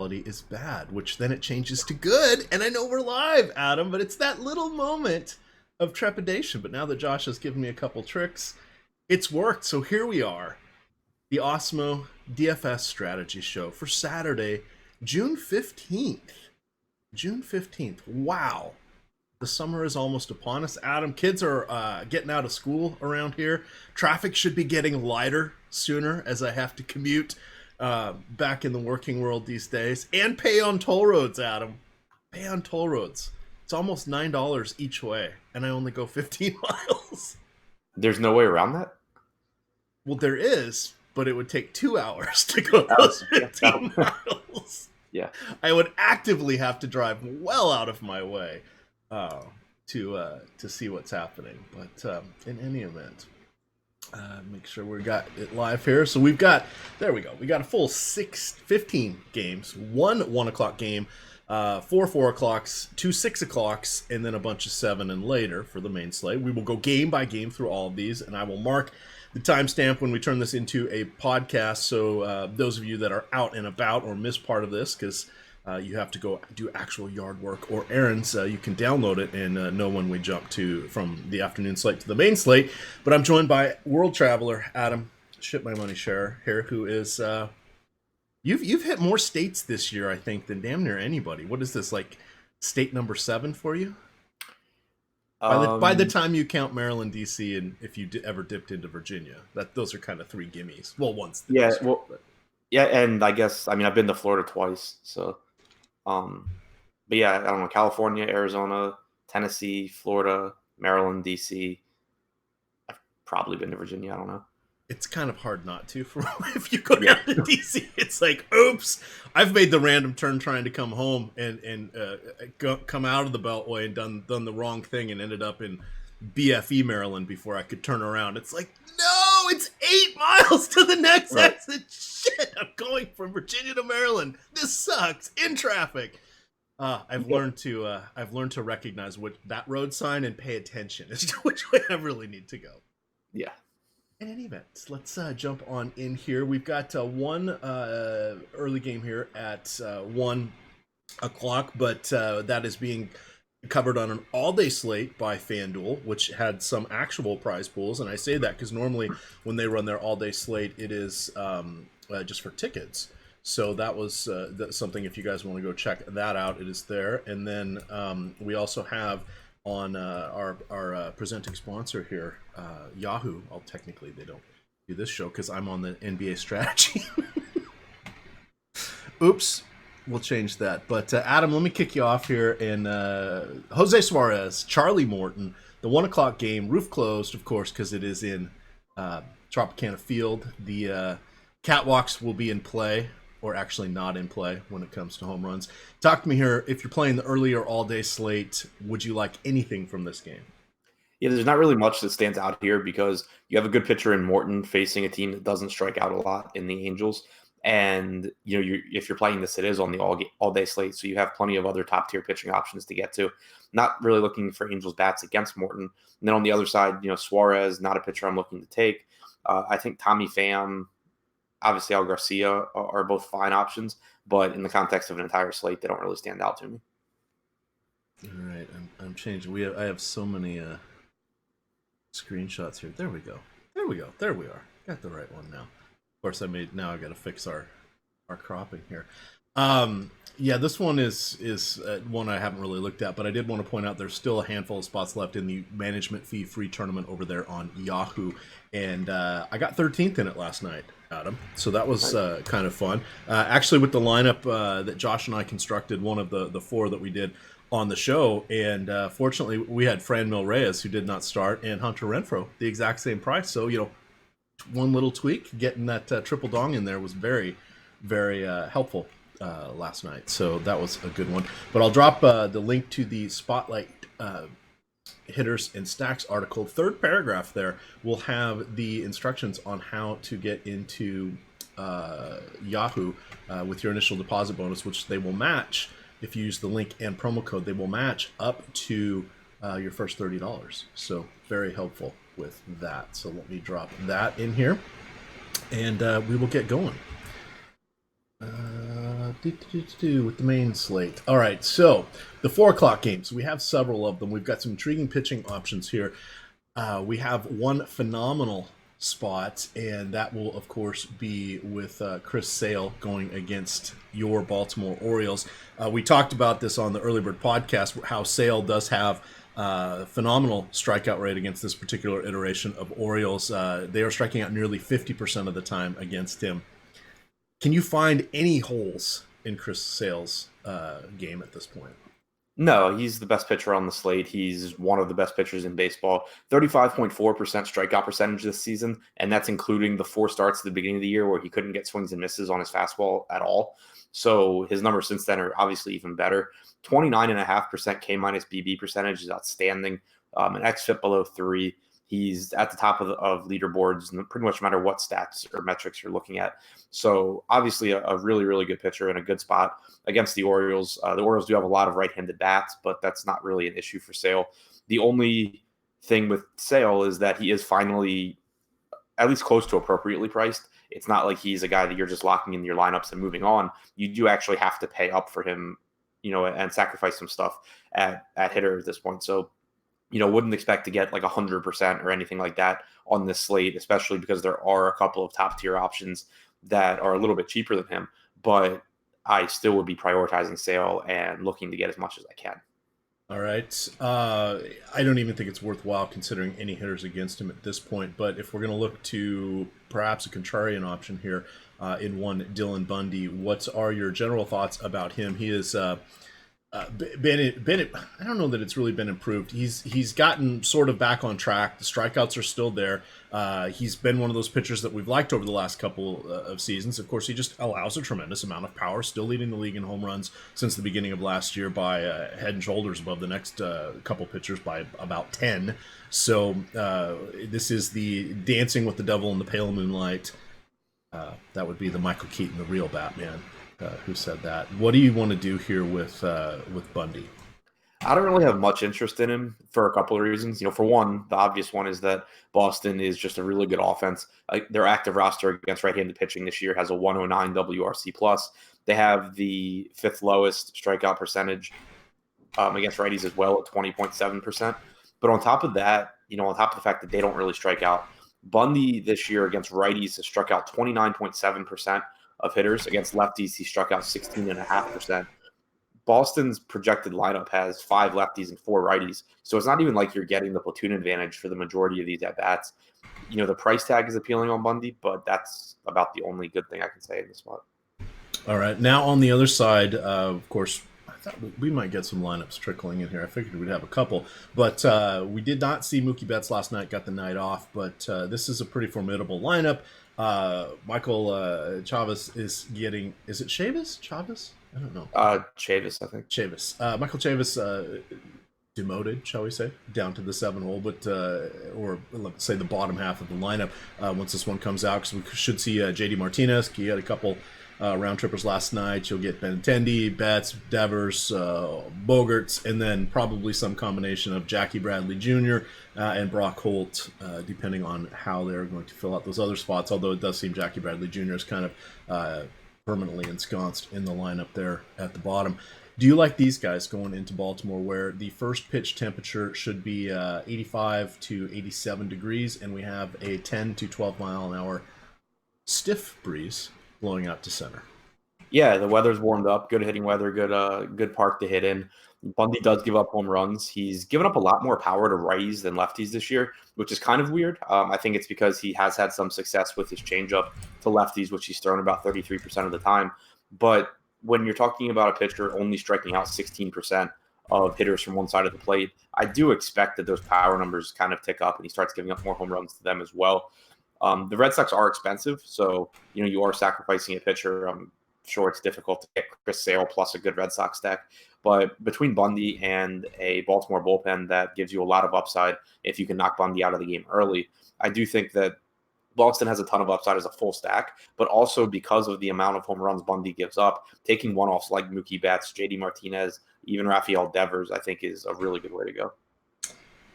quality is bad, which then it changes to good. And I know we're live, Adam, but it's that little moment of trepidation. But now that Josh has given me a couple tricks, it's worked. So here we are, the Osmo DFS strategy show for Saturday, June 15th. June 15th. Wow. The summer is almost upon us. Adam, kids are getting out of school around here. Traffic should be getting lighter sooner as I have to commute back in the working world these days. And pay on toll roads, Adam. Pay on toll roads. It's almost $9 each way, and I only go 15 miles. There's no way around that? Well, there is, but it would take 2 hours to go those 15 miles. Yeah. I would actively have to drive well out of my way to see what's happening. But in any event, make sure we got it live here. So we've got, there we go. We got a full 15 games, one 1 o'clock game, 4 4 o'clocks, 2 6 o'clocks, and then a bunch of 7 and later for the main slate. We will go game by game through all of these, and I will mark the timestamp when we turn this into a podcast. So those of you that are out and about or miss part of this, because you have to go do actual yard work or errands, you can download it and know when we jump to from the afternoon slate to the main slate. But I'm joined by world traveler Adam, ship my money share here, who is you've hit more states this year, I think, than damn near anybody. What is this, like state number 7 for you? By the time you count Maryland, DC, and if you ever dipped into Virginia, those are kind of 3 gimmies. Well, once. Yeah, yeah, and I guess, I mean, I've been to Florida twice, so, but yeah, I don't know, California, Arizona, Tennessee, Florida, Maryland, DC. I've probably been to Virginia, I don't know. It's kind of hard not to. If you go down to DC, it's like, oops, I've made the random turn trying to come home and come out of the Beltway and done the wrong thing and ended up in BFE, Maryland before I could turn around. It's like, no, it's 8 miles to the next exit. Shit, I'm going from Virginia to Maryland. This sucks. In traffic. I've learned to recognize that road sign and pay attention as to which way I really need to go. Yeah. In any event, let's jump on in here. We've got one early game here at 1 o'clock, but that is being covered on an all-day slate by FanDuel, which had some actual prize pools. And I say that because normally when they run their all-day slate, it is just for tickets. So that was that's something, if you guys want to go check that out, it is there. And then we also have on our presenting sponsor here, Yahoo. Well, technically they don't do this show because I'm on the NBA strategy. Oops, we'll change that. But Adam, let me kick you off here. And Jose Suarez, Charlie Morton, the 1 o'clock game, roof closed, of course, because it is in Tropicana Field. The catwalks will be in play, or actually not in play when it comes to home runs. Talk to me here. If you're playing the early or all-day slate, would you like anything from this game? Yeah, there's not really much that stands out here because you have a good pitcher in Morton facing a team that doesn't strike out a lot in the Angels. And, you know, if you're playing this, it is on the all-day slate, so you have plenty of other top-tier pitching options to get to. Not really looking for Angels bats against Morton. And then on the other side, you know, Suarez, not a pitcher I'm looking to take. I think Tommy Pham, obviously Al Garcia are both fine options, but in the context of an entire slate, they don't really stand out to me. All right, I'm changing. I have so many screenshots here. There we go. There we are. Got the right one now. Of course, now I got to fix our cropping here. Yeah, this one is one I haven't really looked at, but I did want to point out there's still a handful of spots left in the management fee free tournament over there on Yahoo, and I got 13th in it last night, Adam. So that was kind of fun. Actually, with the lineup that Josh and I constructed, one of the 4 that we did on the show, and fortunately we had Franmil Reyes, who did not start, and Hunter Renfroe, the exact same price. So, you know, one little tweak, getting that triple dong in there was very, very helpful last night. So that was a good one. But I'll drop the link to the Spotlight Hitters and Stacks article. 3rd paragraph there will have the instructions on how to get into Yahoo with your initial deposit bonus, which they will match. If you use the link and promo code, they will match up to your first $30. So very helpful with that. So let me drop that in here, and we will get going. With the main slate. All right, so the 4 o'clock games. We have several of them. We've got some intriguing pitching options here. We have one phenomenal spot, and that will, of course, be with Chris Sale going against your Baltimore Orioles. We talked about this on the Early Bird podcast, how Sale does have phenomenal strikeout rate against this particular iteration of Orioles. They are striking out nearly 50% of the time against him. Can you find any holes in Chris Sale's game at this point? No, he's the best pitcher on the slate. He's one of the best pitchers in baseball. 35.4% strikeout percentage this season, and that's including the 4 starts at the beginning of the year where he couldn't get swings and misses on his fastball at all. So his numbers since then are obviously even better. 29.5% K minus BB percentage is outstanding. An xFIP below 3. He's at the top of leaderboards, pretty much no matter what stats or metrics you're looking at. So obviously a really, really good pitcher in a good spot against the Orioles. The Orioles do have a lot of right-handed bats, but that's not really an issue for Sale. The only thing with Sale is that he is finally at least close to appropriately priced. It's not like he's a guy that you're just locking in your lineups and moving on. You do actually have to pay up for him, and sacrifice some stuff at hitter at this point. So, wouldn't expect to get like 100% or anything like that on this slate, especially because there are a couple of top tier options that are a little bit cheaper than him. But I still would be prioritizing Sale and looking to get as much as I can. All right. I don't even think it's worthwhile considering any hitters against him at this point. But if we're going to look to perhaps a contrarian option here in one Dylan Bundy, what are your general thoughts about him? He is been I don't know that it's really been improved. He's gotten sort of back on track. The strikeouts are still there. He's been one of those pitchers that we've liked over the last couple of seasons. Of course, he just allows a tremendous amount of power, still leading the league in home runs since the beginning of last year by head and shoulders above the next couple pitchers by about 10. So this is the dancing with the devil in the pale moonlight. That would be the Michael Keaton, the real Batman. Who said that? What do you want to do here with Bundy? I don't really have much interest in him for a couple of reasons. For one, the obvious one is that Boston is just a really good offense. Their active roster against right-handed pitching this year has a 109 WRC plus. They have the 5th lowest strikeout percentage against righties as well at 20.7%. But on top of that, on top of the fact that they don't really strike out, Bundy this year against righties has struck out 29.7% of hitters. Against lefties, he struck out 16.5%. Boston's projected lineup has 5 lefties and 4 righties. So it's not even like you're getting the platoon advantage for the majority of these at-bats. The price tag is appealing on Bundy, but that's about the only good thing I can say in this spot. All right. Now on the other side, of course, I thought we might get some lineups trickling in here. I figured we'd have a couple. But we did not see Mookie Betts last night, got the night off. But this is a pretty formidable lineup. Michael Chavez is getting, is it Chavez? I don't know. Chavis, I think. Chavis. Michael Chavis demoted, shall we say, down to the 7 hole, but or let's say the bottom half of the lineup once this one comes out, because we should see JD Martinez. He had a couple round trippers last night. You'll get Benintendi, Betts, Devers, Bogarts, and then probably some combination of Jackie Bradley Jr. And Brock Holt, depending on how they're going to fill out those other spots, although it does seem Jackie Bradley Jr. is kind of permanently ensconced in the lineup there at the bottom. Do you like these guys going into Baltimore, where the first pitch temperature should be 85 to 87 degrees, and we have a 10 to 12 mile an hour stiff breeze blowing out to center? Yeah, the weather's warmed up. Good hitting weather. Good park to hit in. Bundy does give up home runs. He's given up a lot more power to righties than lefties this year, which is kind of weird. I think it's because he has had some success with his changeup to lefties, which he's thrown about 33% of the time. But when you're talking about a pitcher only striking out 16% of hitters from one side of the plate, I do expect that those power numbers kind of tick up and he starts giving up more home runs to them as well. The Red Sox are expensive, so you are sacrificing a pitcher. I'm sure it's difficult to get Chris Sale plus a good Red Sox deck, but between Bundy and a Baltimore bullpen that gives you a lot of upside if you can knock Bundy out of the game early, I do think that Boston has a ton of upside as a full stack, but also because of the amount of home runs Bundy gives up, taking one-offs like Mookie Betts, JD Martinez, even Rafael Devers, I think is a really good way to go.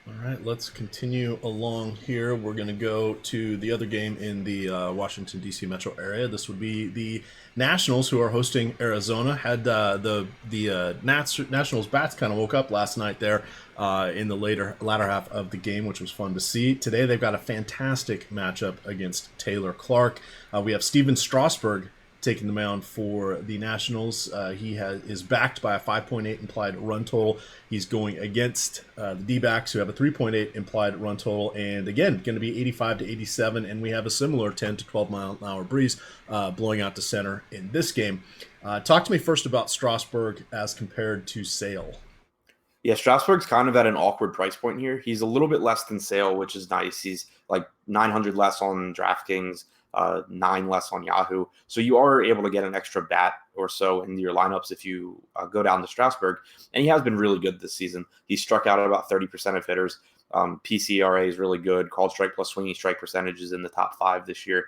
All right, let's continue along here. We're going to go to the other game in the Washington, D.C. metro area. This would be the Nationals, who are hosting Arizona. Had the Nationals bats kind of woke up last night there in the latter half of the game, which was fun to see. Today they've got a fantastic matchup against Taylor Clark. We have Steven Strasburg taking the mound for the Nationals. He is backed by a 5.8 implied run total. He's going against the D-backs, who have a 3.8 implied run total, and again, going to be 85 to 87, and we have a similar 10 to 12 mile an hour breeze blowing out to center in this game. Talk to me first about Strasburg as compared to Sale. Yeah, Strasburg's kind of at an awkward price point here. He's a little bit less than Sale, which is nice. He's like 900 less on DraftKings, 9 less on Yahoo. So you are able to get an extra bat or so into your lineups if you go down to Strasburg. And he has been really good this season. He struck out at about 30% of hitters. PCRA is really good. Called strike plus swinging strike percentage is in the top 5 this year.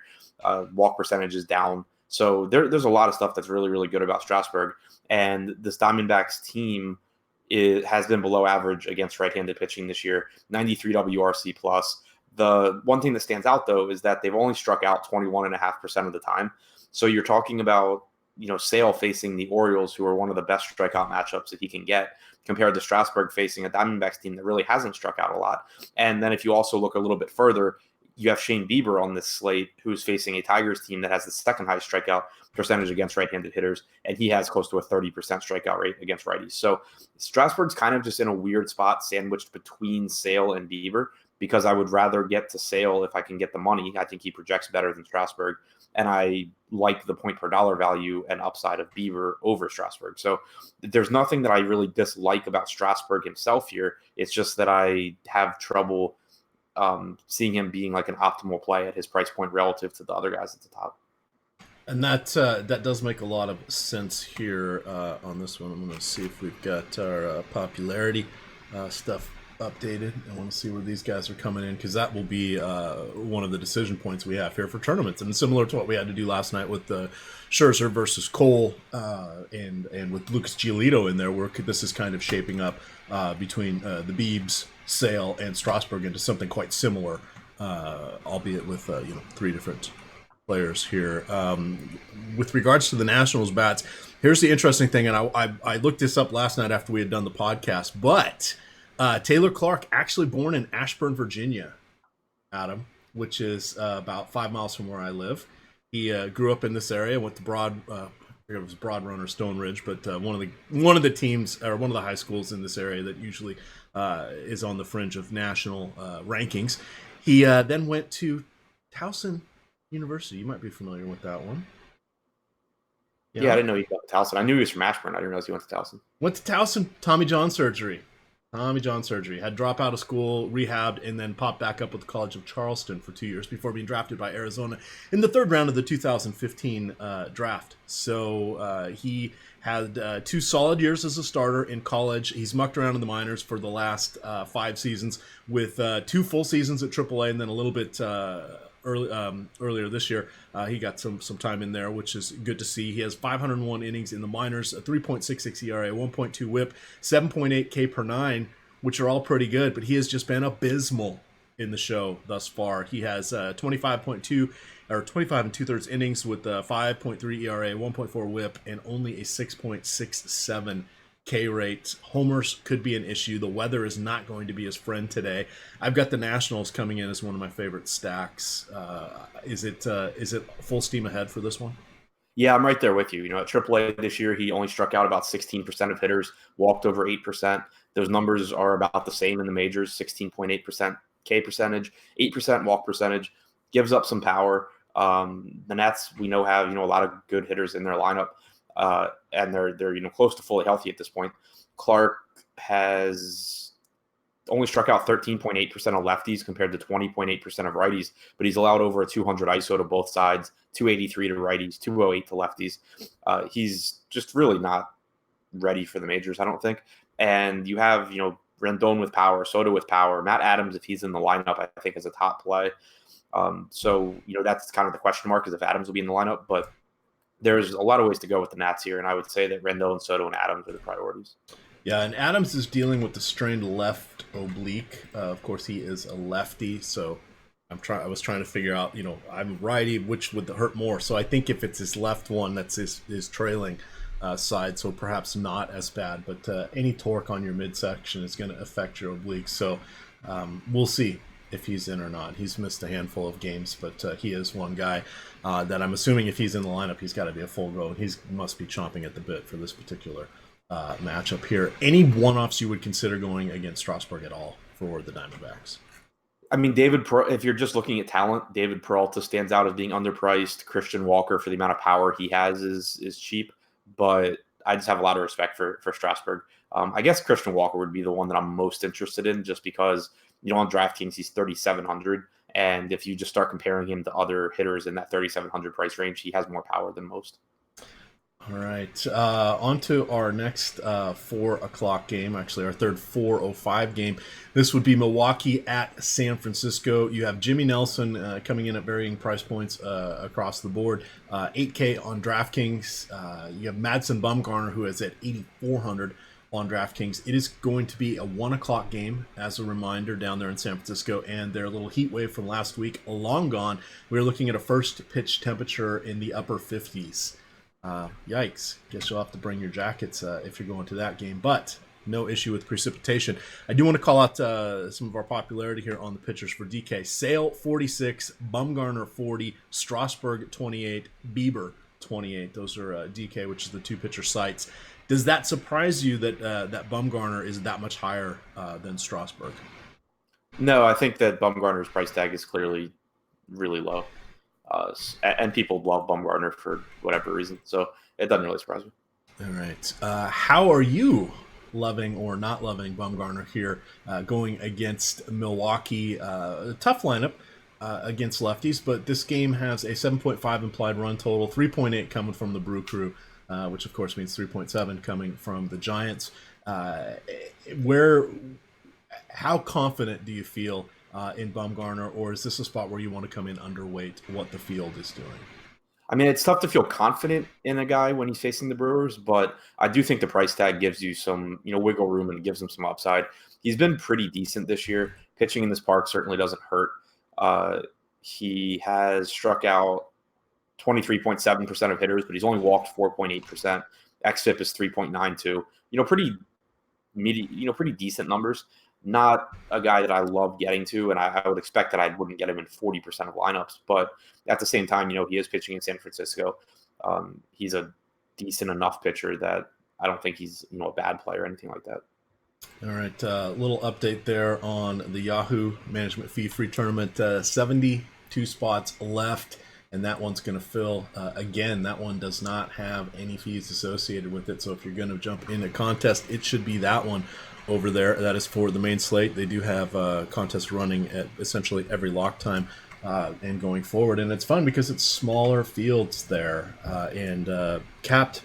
Walk percentage is down. So there's a lot of stuff that's really, really good about Strasburg. And this Diamondbacks team has been below average against right-handed pitching this year, 93 WRC plus. The one thing that stands out, though, is that they've only struck out 21.5% of the time. So you're talking about, Sale facing the Orioles, who are one of the best strikeout matchups that he can get, compared to Strasburg facing a Diamondbacks team that really hasn't struck out a lot. And then if you also look a little bit further, you have Shane Bieber on this slate, who's facing a Tigers team that has the second highest strikeout percentage against right-handed hitters, and he has close to a 30% strikeout rate against righties. So Strasburg's kind of just in a weird spot, sandwiched between Sale and Bieber, because I would rather get to Sale if I can get the money. I think he projects better than Strasburg, and I like the point per dollar value and upside of Bieber over Strasburg. So there's nothing that I really dislike about Strasburg himself here. It's just that I have trouble seeing him being like an optimal play at his price point relative to the other guys at the top. And that does make a lot of sense here on this one. I'm going to see if we've got our popularity stuff updated. I want to see where these guys are coming in, because that will be one of the decision points we have here for tournaments. And similar to what we had to do last night with the Scherzer versus Cole and with Lucas Giolito in there, where this is kind of shaping up between the Biebs, Sale, and Strasburg into something quite similar, albeit with 3 different players here. With regards to the Nationals bats, here's the interesting thing, and I looked this up last night after we had done the podcast, but Taylor Clark, actually born in Ashburn, Virginia, Adam, which is about 5 miles from where I live. He grew up in this area, went to Broad Run or Stone Ridge, but one of the teams, or one of the high schools in this area that usually is on the fringe of national rankings. He then went to Towson University. You might be familiar with that one. Yeah, I didn't know he went to Towson. I knew he was from Ashburn. I didn't realize he went to Towson. Went to Towson, Tommy John surgery. Had dropped out of school, rehabbed, and then popped back up with the College of Charleston for 2 years before being drafted by Arizona in the 3rd round of the 2015 draft. So he had 2 solid years as a starter in college. He's mucked around in the minors for the last 5 seasons, with 2 full seasons at AAA, and then a little bit earlier this year. He got some time in there, which is good to see. He has 501 innings in the minors, a 3.66 ERA, 1.2 WHIP, 7.8 K per 9, which are all pretty good, but he has just been abysmal in the show thus far. He has 25 and 2/3 innings with 5.3 ERA, 1.4 WHIP, and only a 6.67 K rate. Homers could be an issue. The weather is not going to be his friend today. I've got the Nationals coming in as one of my favorite stacks. Is it full steam ahead for this one? Yeah, I'm right there with you. At AAA this year, he only struck out about 16% of hitters, walked over 8%. Those numbers are about the same in the majors, 16.8% K percentage, 8% walk percentage, gives up some power. The Nats, we know, have a lot of good hitters in their lineup. And they're close to fully healthy at this point. Clark has only struck out 13.8% of lefties compared to 20.8% of righties, but he's allowed over a 200 ISO to both sides, 283 to righties, 208 to lefties. He's just really not ready for the majors, I don't think. And you have, Rendon with power, Soto with power, Matt Adams, if he's in the lineup, I think is a top play. So that's kind of the question mark, is if Adams will be in the lineup, but there's a lot of ways to go with the Nats here, and I would say that Rendon, Soto, and Adams are the priorities. Yeah, and Adams is dealing with the strained left oblique. Of course, he is a lefty, so I was trying to figure out. I'm righty, which would hurt more. So I think if it's his left one, that's his trailing side, so perhaps not as bad. But any torque on your midsection is going to affect your obliques. So we'll see if he's in or not. He's missed a handful of games, but he is one guy that I'm assuming if he's in the lineup, he's got to be a full go. He must be chomping at the bit for this particular matchup here. Any one-offs you would consider going against Strasburg at all for the Diamondbacks? I mean, if you're just looking at talent, David Peralta stands out as being underpriced. Christian Walker, for the amount of power he has, is cheap. But I just have a lot of respect for Strasburg. I guess Christian Walker would be the one that I'm most interested in, just because on DraftKings he's 3,700, and if you just start comparing him to other hitters in that 3,700 price range, he has more power than most. All right, on to our next 4 o'clock game, actually our third 4:05 game. This would be Milwaukee at San Francisco. You have Jimmy Nelson coming in at varying price points across the board. $8K on DraftKings. You have Madsen Bumgarner, who is at 8,400 on DraftKings. It is going to be a 1 o'clock game, as a reminder, down there in San Francisco, and their little heat wave from last week long gone. We're looking at a first pitch temperature in the upper 50s. Yikes. Guess you'll have to bring your jackets if you're going to that game, but no issue with precipitation. I do want to call out some of our popularity here on the pitchers for DK. Sale 46, Bumgarner 40, Strasburg 28, Bieber 28. Those are DK, which is the 2 pitcher sites. Does that surprise you that that Bumgarner is that much higher than Strasburg? No, I think that Bumgarner's price tag is clearly really low. And people love Bumgarner for whatever reason, so it doesn't really surprise me. All right. How are you loving or not loving Bumgarner here going against Milwaukee? Tough lineup against lefties, but this game has a 7.5 implied run total, 3.8 coming from the Brew Crew, which of course means 3.7 coming from the Giants. How confident do you feel in Bumgarner, or is this a spot where you want to come in underweight what the field is doing? I mean, it's tough to feel confident in a guy when he's facing the Brewers, but I do think the price tag gives you some, wiggle room and gives him some upside. He's been pretty decent this year. Pitching in this park certainly doesn't hurt. He has struck out 23.7% of hitters, but he's only walked 4.8%. xFIP is 3.92. Pretty decent numbers. Not a guy that I love getting to, and I would expect that I wouldn't get him in 40% of lineups. But at the same time, he is pitching in San Francisco. He's a decent enough pitcher that I don't think he's a bad player or anything like that. All right, little update there on the Yahoo management fee free tournament. 72 spots left, and that one's going to fill again. That one does not have any fees associated with it, so if you're going to jump in a contest, it should be that one over there. That is for the main slate. They do have contests running at essentially every lock time and going forward, and it's fun because it's smaller fields there and capped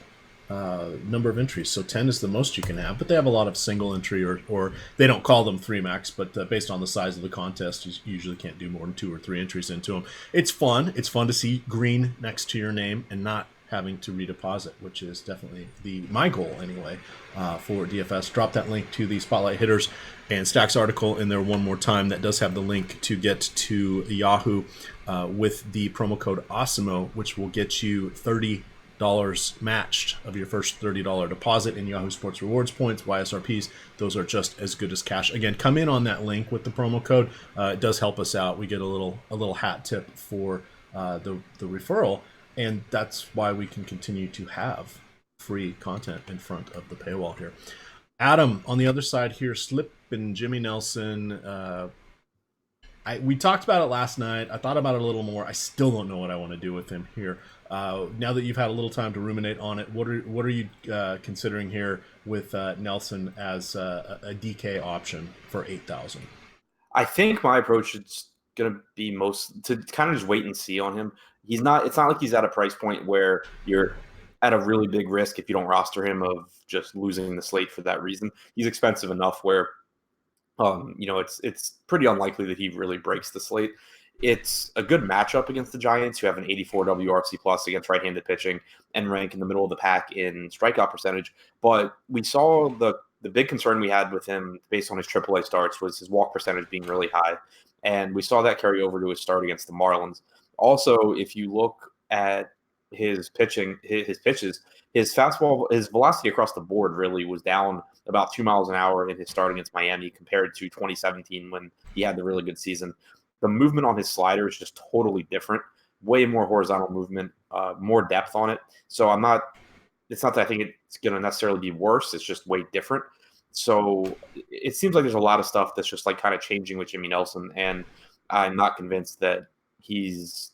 number of entries. So 10 is the most you can have, but they have a lot of single entry or they don't call them 3 max, but based on the size of the contest, you usually can't do more than 2 or 3 entries into them. It's fun. It's fun to see green next to your name and not having to redeposit, which is definitely my goal anyway for DFS. Drop that link to the Spotlight Hitters and Stacks article in there one more time. That does have the link to get to Yahoo with the promo code AWESEMO, which will get you $30 matched of your first $30 deposit in Yahoo Sports Rewards points, YSRPs. Those are just as good as cash. Again, come in on that link with the promo code. It does help us out. We get a little hat tip for the referral. And that's why we can continue to have free content in front of the paywall here. Adam, on the other side here, Slip and Jimmy Nelson. We talked about it last night. I thought about it a little more. I still don't know what I want to do with him here. Now that you've had a little time to ruminate on it, what are you considering here with Nelson as a DK option for 8,000? I think my approach is going to be to kind of just wait and see on him. It's not like he's at a price point where you're at a really big risk if you don't roster him of just losing the slate for that reason. He's expensive enough where, it's pretty unlikely that he really breaks the slate. It's a good matchup against the Giants, who have an 84 WRC plus against right-handed pitching and rank in the middle of the pack in strikeout percentage. But we saw the the big concern we had with him based on his AAA starts was his walk percentage being really high. And we saw that carry over to his start against the Marlins. Also, if you look at his pitching, his pitches, his fastball, his velocity across the board really was down about 2 miles an hour in his start against Miami compared to 2017 when he had the really good season. The movement on his slider is just totally different, way more horizontal movement, more depth on it. So it's not that I think it's going to necessarily be worse. It's just way different. So it seems like there's a lot of stuff that's just like kind of changing with Jimmy Nelson. And I'm not convinced that he's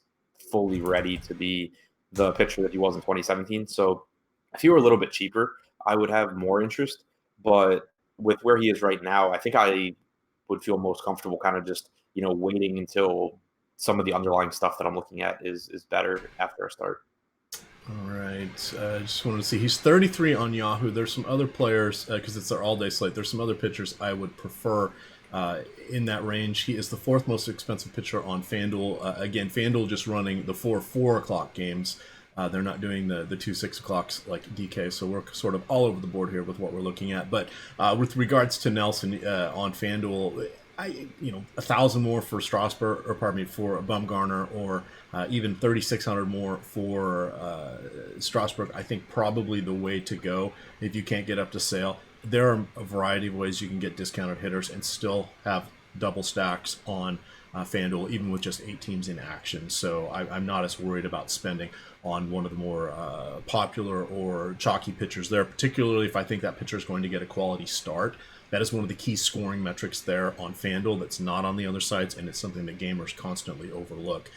fully ready to be the pitcher that he was in 2017. So if he were a little bit cheaper, I would have more interest. But with where he is right now, I think I would feel most comfortable kind of just, waiting until some of the underlying stuff that I'm looking at is better after a start. All right. I just wanted to see. He's 33 on Yahoo. There's some other players, because it's their all-day slate. There's some other pitchers I would prefer in that range. He is the fourth most expensive pitcher on FanDuel. Again, FanDuel just running the 4 o'clock games. They're not doing the 2 6 o'clocks like DK, so we're sort of all over the board here with what we're looking at. But with regards to Nelson on FanDuel, 1,000 more for Strasburg, or pardon me, for Bumgarner, or even 3,600 more for Strasburg. I think probably the way to go if you can't get up to sale. There are a variety of ways you can get discounted hitters and still have double stacks on FanDuel, even with just 8 teams in action. So I'm not as worried about spending on one of the more popular or chalky pitchers there, particularly if I think that pitcher is going to get a quality start. That is one of the key scoring metrics there on FanDuel that's not on the other sites, and it's something that gamers constantly overlook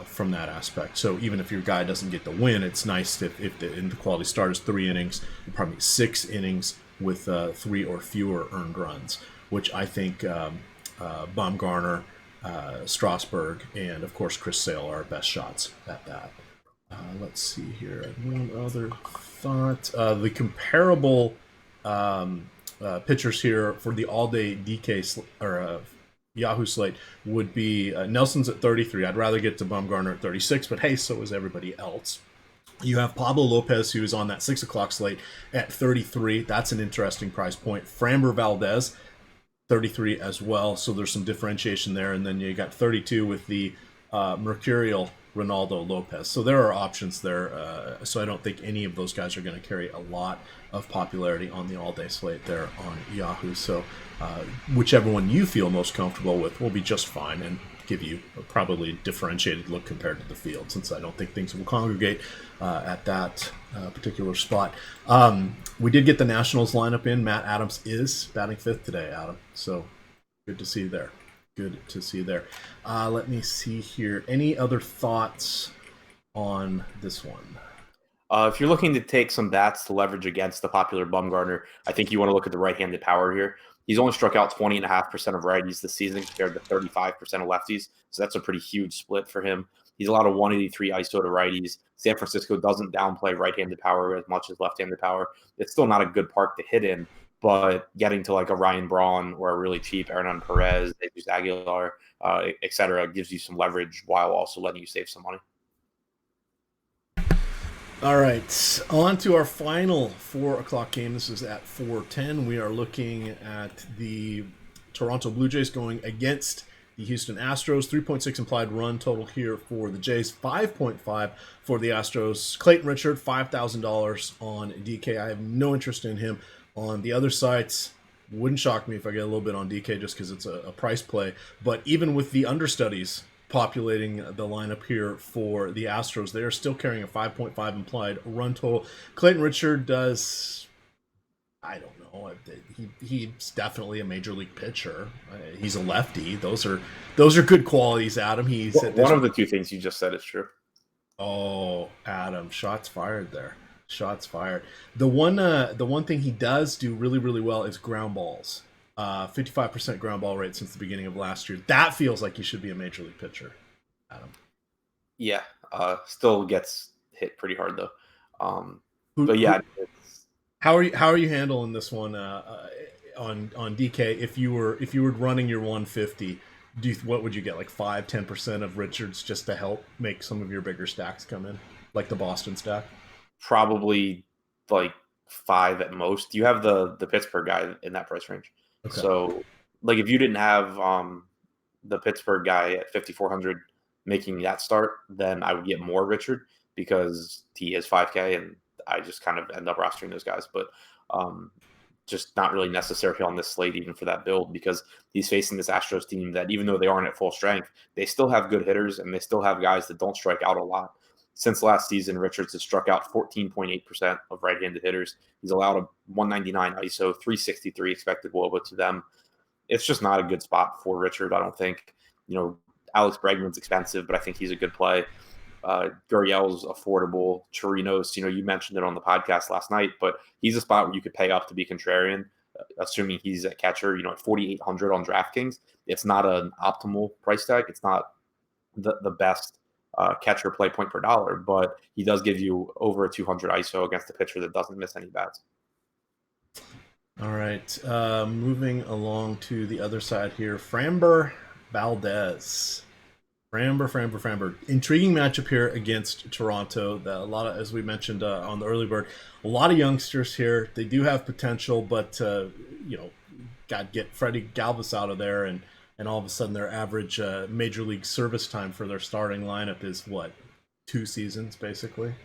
from that aspect. So even if your guy doesn't get the win, it's nice if the quality start is 3 innings, probably 6 innings with 3 or fewer earned runs, which I think Bumgarner, Strasburg, and of course Chris Sale are our best shots at that. Let's see here. One other thought. The comparable pitchers here for the all-day DK or Yahoo slate would be Nelson's at 33. I'd rather get to Bumgarner at 36, but hey, so is everybody else. You have Pablo Lopez, who is on that 6 o'clock slate at 33. That's an interesting price point. Framber Valdez, 33 as well. So there's some differentiation there. And then you got 32 with the Mercurial Ronaldo Lopez. So there are options there. So I don't think any of those guys are going to carry a lot of popularity on the all-day slate there on Yahoo. So whichever one you feel most comfortable with will be just fine and give you a probably differentiated look compared to the field, since I don't think things will congregate at that particular spot. We did get the Nationals lineup in. Matt Adams is batting 5th today, Adam. So good to see you there. Good to see you there. Let me see here. Any other thoughts on this one? If you're looking to take some bats to leverage against the popular Bumgarner, I think you want to look at the right-handed power here. He's only struck out 20.5% of righties this season compared to 35% of lefties. So that's a pretty huge split for him. He's allowed a 183 ISO to righties. San Francisco doesn't downplay right-handed power as much as left-handed power. It's still not a good park to hit in, but getting to like a Ryan Braun or a really cheap Hernan Perez, Jesus Aguilar, et cetera, gives you some leverage while also letting you save some money. All right, on to our final 4 o'clock game. This is at 4:10. We are looking at the Toronto Blue Jays going against the Houston Astros. 3.6 implied run total here for the Jays. 5.5 for the Astros. Clayton Richard, $5,000 on DK. I have no interest in him on the other sites. Wouldn't shock me if I get a little bit on DK just because it's a price play. But even with the understudies populating the lineup here for the Astros, they are still carrying a 5.5 implied run total. Clayton Richard does, I don't know, he's definitely a major league pitcher. He's a lefty. Those are good qualities, Adam. He's one of the two things you just said is true. Oh, Adam, shots fired there. Shots fired. The one thing he does do really, really well is ground balls. 55% ground ball rate since the beginning of last year. That feels like he should be a major league pitcher, Adam. Yeah, still gets hit pretty hard though. But yeah, how are you handling this one on DK? If you were running your 150, what would you get? Like 5-10% of Richards just to help make some of your bigger stacks come in, like the Boston stack? Probably like 5 at most. You have the Pittsburgh guy in that price range. Okay. So like if you didn't have the Pittsburgh guy at 5,400 making that start, then I would get more Richard because he is 5K and I just kind of end up rostering those guys. But just not really necessary on this slate even for that build because he's facing this Astros team that even though they aren't at full strength, they still have good hitters and they still have guys that don't strike out a lot. Since last season, Richards has struck out 14.8% of right-handed hitters. He's allowed a 199 ISO, 363 expected WOBA to them. It's just not a good spot for Richard, I don't think. Alex Bregman's expensive, but I think he's a good play. Gurriel's affordable. Chirinos, you mentioned it on the podcast last night, but he's a spot where you could pay up to be contrarian, assuming he's a catcher, at 4,800 on DraftKings. It's not an optimal price tag. It's not the best catcher play point per dollar, but he does give you over a 200 ISO against a pitcher that doesn't miss any bats. All right. Moving along to the other side here. Framber Valdez. Framber. Intriguing matchup here against Toronto. A lot of, as we mentioned on the early bird, a lot of youngsters here. They do have potential, but got to get Freddie Galvis out of there, and all of a sudden their average major league service time for their starting lineup is what, 2 seasons basically.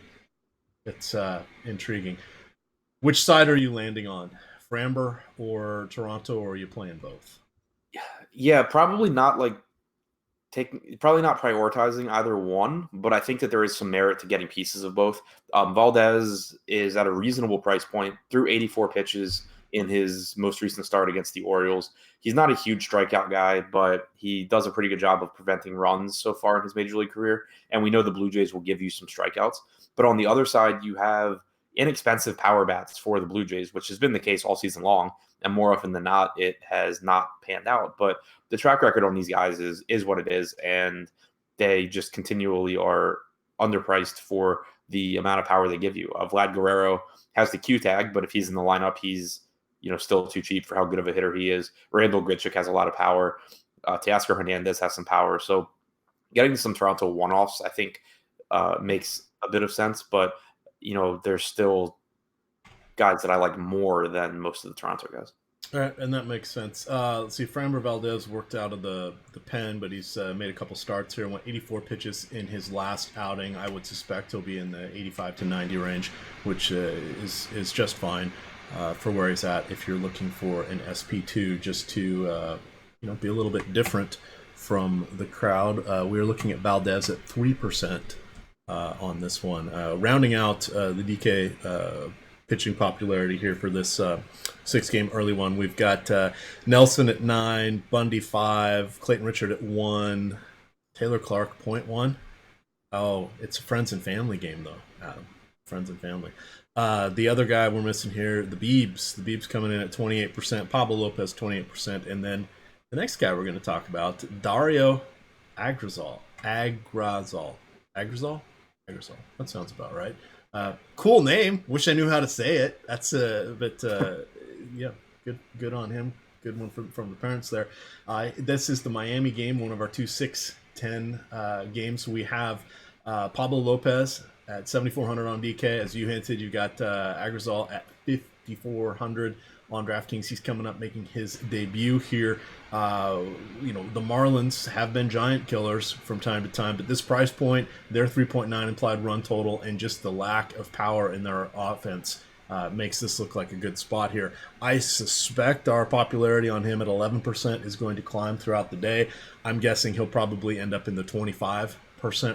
It's intriguing. Which side are you landing on, Framber or Toronto, or are you playing both? Yeah, probably not prioritizing either one, but I think that there is some merit to getting pieces of both. Valdez is at a reasonable price point, threw 84 pitches in his most recent start against the Orioles. He's not a huge strikeout guy, but he does a pretty good job of preventing runs so far in his major league career. And we know the Blue Jays will give you some strikeouts. But on the other side, you have inexpensive power bats for the Blue Jays, which has been the case all season long. And more often than not, it has not panned out. But the track record on these guys is what it is. And they just continually are underpriced for the amount of power they give you. Vlad Guerrero has the Q tag, but if he's in the lineup, he's still too cheap for how good of a hitter he is. Randall Grichuk has a lot of power. Teoscar Hernandez has some power. So getting some Toronto one-offs, I think, makes a bit of sense. But, there's still guys that I like more than most of the Toronto guys. All right, and that makes sense. Let's see, Framber Valdez worked out of the pen, but he's made a couple starts here. Went 84 pitches in his last outing. I would suspect he'll be in the 85 to 90 range, which is just fine for where he's at. If you're looking for an SP2, just to be a little bit different from the crowd, we're looking at Valdez at 3% on this one. Rounding out the DK pitching popularity here for this 6-game early one, we've got Nelson at 9, Bundy 5, Clayton Richard at 1, Taylor Clark 0.1. Oh, it's a friends and family game though, Adam. Friends and family. The other guy we're missing here, the Biebs coming in at 28%, Pablo Lopez 28%, and then the next guy we're going to talk about, Dario Agrazal. That sounds about right. Cool name. Wish I knew how to say it. That's yeah, good on him. Good one from the parents there. This is the Miami game, one of our 2 6-10 games. We have Pablo Lopez at 7,400 on DK. As you hinted, you got Agrazal at 5,400 on DraftKings. He's coming up making his debut here. The Marlins have been giant killers from time to time, but this price point, their 3.9 implied run total, and just the lack of power in their offense makes this look like a good spot here. I suspect our popularity on him at 11% is going to climb throughout the day. I'm guessing he'll probably end up in the 25%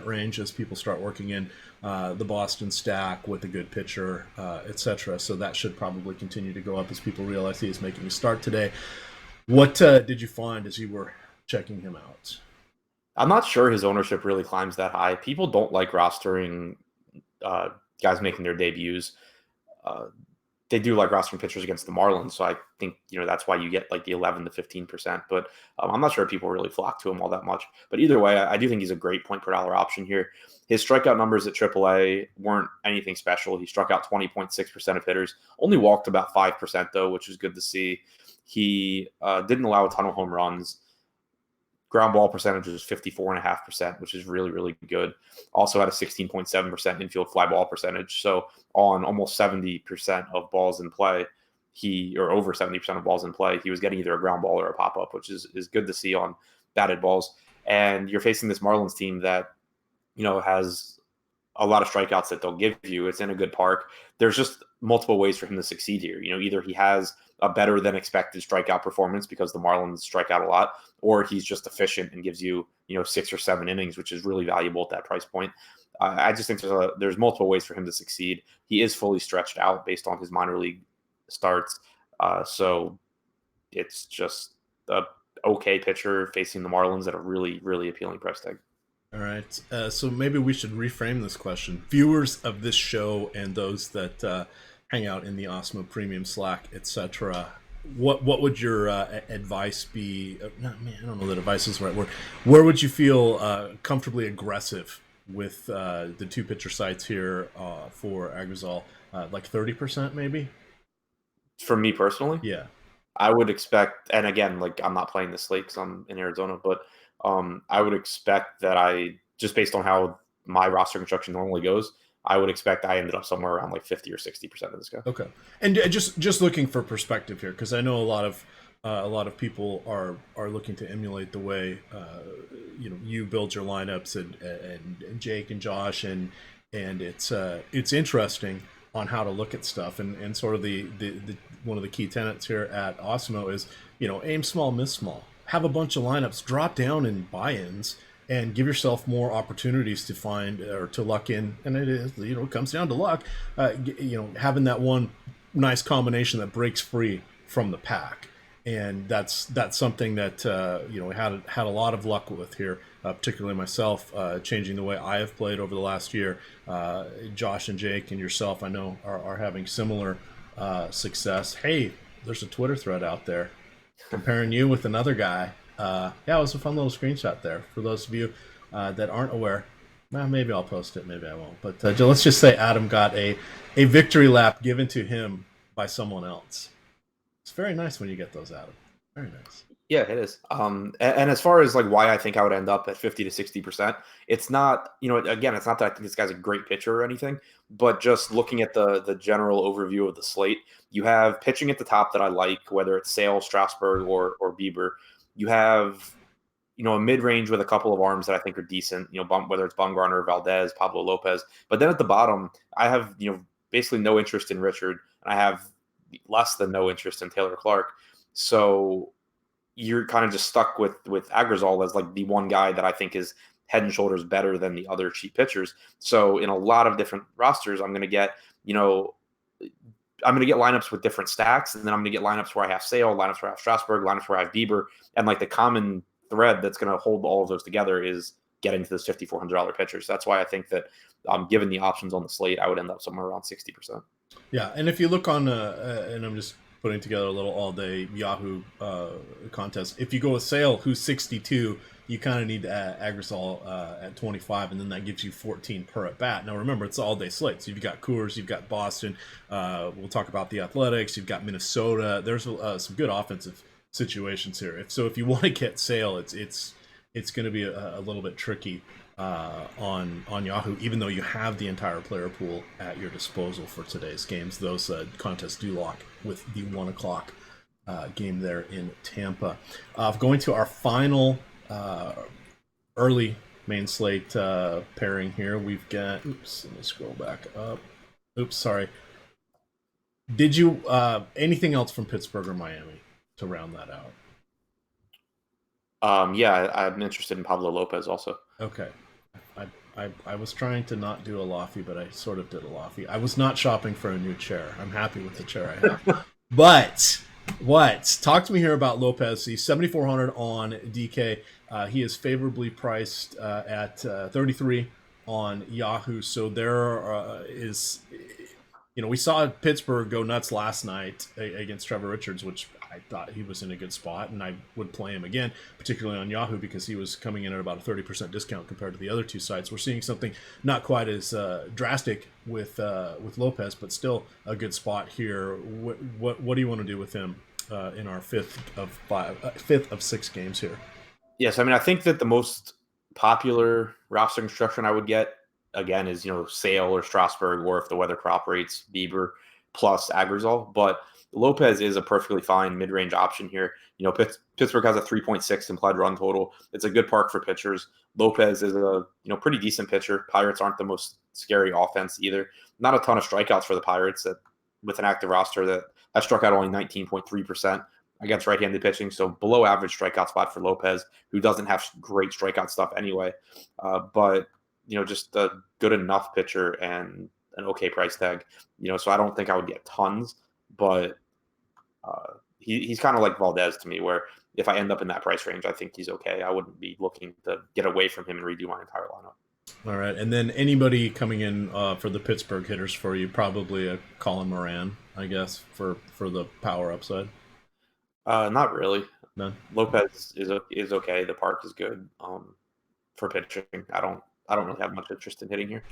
range as people start working in the Boston stack with a good pitcher, etc. So that should probably continue to go up as people realize he is making a start today. What did you find as you were checking him out? I'm not sure his ownership really climbs that high. People don't like rostering guys making their debuts. They do like rostering pitchers against the Marlins, so I think that's why you get like the 11 to 15%. But I'm not sure people really flock to him all that much. But either way, I do think he's a great point per dollar option here. His strikeout numbers at AAA weren't anything special. He struck out 20.6% of hitters, only walked about 5% though, which is good to see. He didn't allow a ton of home runs. ground ball percentage is 54.5%, which is really, really good. Also had a 16.7% infield fly ball percentage. So on almost 70% of balls in play, or over 70% of balls in play, he was getting either a ground ball or a pop-up, which is good to see on batted balls. And you're facing this Marlins team that, has a lot of strikeouts that they'll give you. It's in a good park. There's just multiple ways for him to succeed here. Either he has a better than expected strikeout performance because the Marlins strike out a lot, or he's just efficient and gives you, 6 or 7 innings, which is really valuable at that price point. I just think there's multiple ways for him to succeed. He is fully stretched out based on his minor league starts. So it's just a okay pitcher facing the Marlins at a really, really appealing price tag. All right. So maybe we should reframe this question. Viewers of this show and those that hang out in the Osmo Premium Slack, etc., what would your advice be? I don't know that advice is the right word. Where would you feel comfortably aggressive with the 2 pitcher sites here for Agrizal? Like 30% maybe? For me personally? Yeah. I would expect, and again, like I'm not playing the slate because I'm in Arizona, but I would expect that just based on how my roster construction normally goes, I would expect I ended up somewhere around like 50 or 60% of this guy. Okay. And just looking for perspective here, because I know a lot of people are looking to emulate the way you build your lineups and Jake and Josh and it's interesting on how to look at stuff and sort of the one of the key tenets here at Osmo is aim small, miss small. Have a bunch of lineups, drop down in buy-ins, and give yourself more opportunities to find or to luck in. And it is, it comes down to luck. Having that one nice combination that breaks free from the pack, and that's something that had a lot of luck with here. Particularly myself, changing the way I have played over the last year. Josh and Jake and yourself, I know, are having similar success. Hey, there's a Twitter thread out there comparing you with another guy. It was a fun little screenshot there for those of you that aren't aware. Well, maybe I'll post it, maybe I won't. But let's just say Adam got a victory lap given to him by someone else. It's very nice when you get those, Adam. Very nice. Yeah, it is. And as far as like why I think I would end up at 50 to 60%, it's not, again, it's not that I think this guy's a great pitcher or anything, but just looking at the general overview of the slate, you have pitching at the top that I like, whether it's Sale, Strasburg, or Bieber. You have, a mid-range with a couple of arms that I think are decent, whether it's Bumgarner, Valdez, Pablo Lopez. But then at the bottom, I have, basically no interest in Richard, and I have less than no interest in Taylor Clark. So you're kind of just stuck with Agrizal as like the one guy that I think is head and shoulders better than the other cheap pitchers. So in a lot of different rosters, I'm going to get, lineups with different stacks, and then I'm going to get lineups where I have Sale, lineups where I have Strasburg, lineups where I have Bieber, and like the common thread that's going to hold all of those together is getting to this $5,400 pitchers. That's why I think that given the options on the slate, I would end up somewhere around 60%. Yeah, and if you look on, and I'm just putting together a little all-day Yahoo contest. If you go with Sale, who's 62, you kind of need Agrizal at 25, and then that gives you 14 per at bat. Now remember, it's all-day slate. So you've got Coors, you've got Boston. We'll talk about the Athletics. You've got Minnesota. There's some good offensive situations here. If you want to get Sale, it's going to be a little bit tricky on Yahoo, even though you have the entire player pool at your disposal for today's games. Those contests do lock with the 1 o'clock game there in Tampa. Going to our final early main slate pairing here, we've got, oops, let me scroll back up. Oops, sorry. Did you anything else from Pittsburgh or Miami to round that out? Yeah, I'm interested in Pablo Lopez also. Okay. I was trying to not do a Lofty, but I sort of did a Lofty. I was not shopping for a new chair. I'm happy with the chair I have. But talk to me here about Lopez. He's 7,400 on DK. He is favorably priced at 33 on Yahoo. So there is, we saw Pittsburgh go nuts last night against Trevor Richards, which I thought he was in a good spot, and I would play him again, particularly on Yahoo, because he was coming in at about a 30% discount compared to the other two sites. We're seeing something not quite as drastic with Lopez, but still a good spot here. What do you want to do with him in our fifth of 6 games here? Yes, I mean, I think that the most popular roster construction I would get again is Sale or Strasburg, or if the weather cooperates, Bieber plus Agrizal. But Lopez is a perfectly fine mid-range option here. Pittsburgh has a 3.6 implied run total. It's a good park for pitchers. Lopez is a pretty decent pitcher. Pirates aren't the most scary offense either. Not a ton of strikeouts for the Pirates with an active roster that struck out only 19.3% against right-handed pitching, so below average strikeout spot for Lopez, who doesn't have great strikeout stuff anyway. But just a good enough pitcher and an okay price tag. So I don't think I would get tons, but he's kind of like Valdez to me, where if I end up in that price range, I think he's okay. I wouldn't be looking to get away from him and redo my entire lineup. All right, and then anybody coming in for the Pittsburgh hitters for you, probably a Colin Moran, I guess, for the power upside. Not really. None. Lopez is okay. The park is good for pitching. I don't really have much interest in hitting here.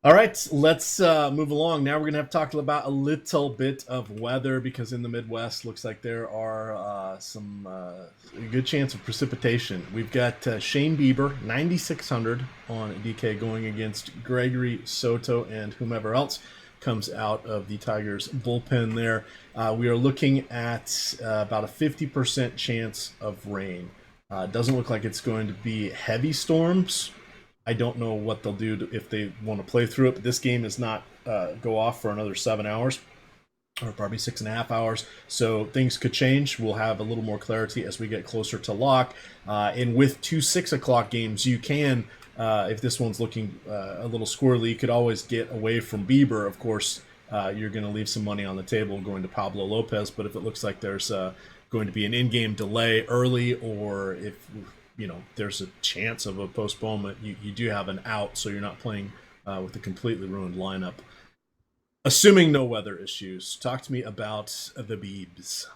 All right, let's move along. Now we're going to have to talk about a little bit of weather, because in the Midwest, looks like there are some a good chance of precipitation. We've got Shane Bieber, 9,600 on DK, going against Gregory Soto and whomever else comes out of the Tigers bullpen there. We are looking at about a 50% chance of rain. Doesn't look like it's going to be heavy storms. I don't know what they'll do if they want to play through it, but this game is not go off for another 7 hours, or probably 6.5 hours. So things could change. We'll have a little more clarity as we get closer to lock. And with 2 6 o'clock games, you can, if this one's looking a little squirrely, you could always get away from Bieber. Of course, you're going to leave some money on the table going to Pablo Lopez. But if it looks like there's going to be an in-game delay early, or if there's a chance of a postponement, you do have an out, so you're not playing with a completely ruined lineup. Assuming no weather issues, talk to me about the Biebs.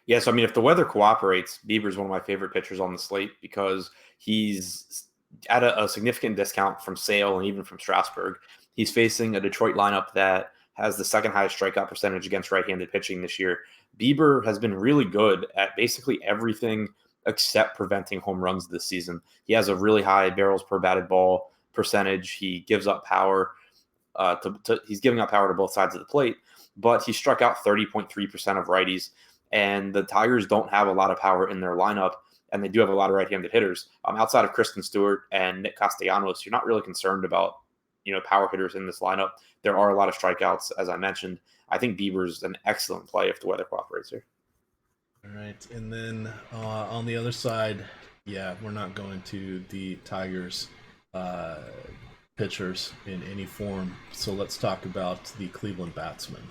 Yeah, so I mean, if the weather cooperates, Bieber's one of my favorite pitchers on the slate, because he's at a significant discount from Sale and even from Strasburg. He's facing a Detroit lineup that has the second highest strikeout percentage against right-handed pitching this year. Bieber has been really good at basically everything except preventing home runs this season. He has a really high barrels per batted ball percentage. He gives up power. He's giving up power to both sides of the plate, but he struck out 30.3% of righties. And the Tigers don't have a lot of power in their lineup, and they do have a lot of right-handed hitters. Outside of Kristen Stewart and Nick Castellanos, you're not really concerned about power hitters in this lineup. There are a lot of strikeouts, as I mentioned. I think Bieber's an excellent play if the weather cooperates here. All right, and then on the other side, yeah, we're not going to the Tigers pitchers in any form. So let's talk about the Cleveland batsmen.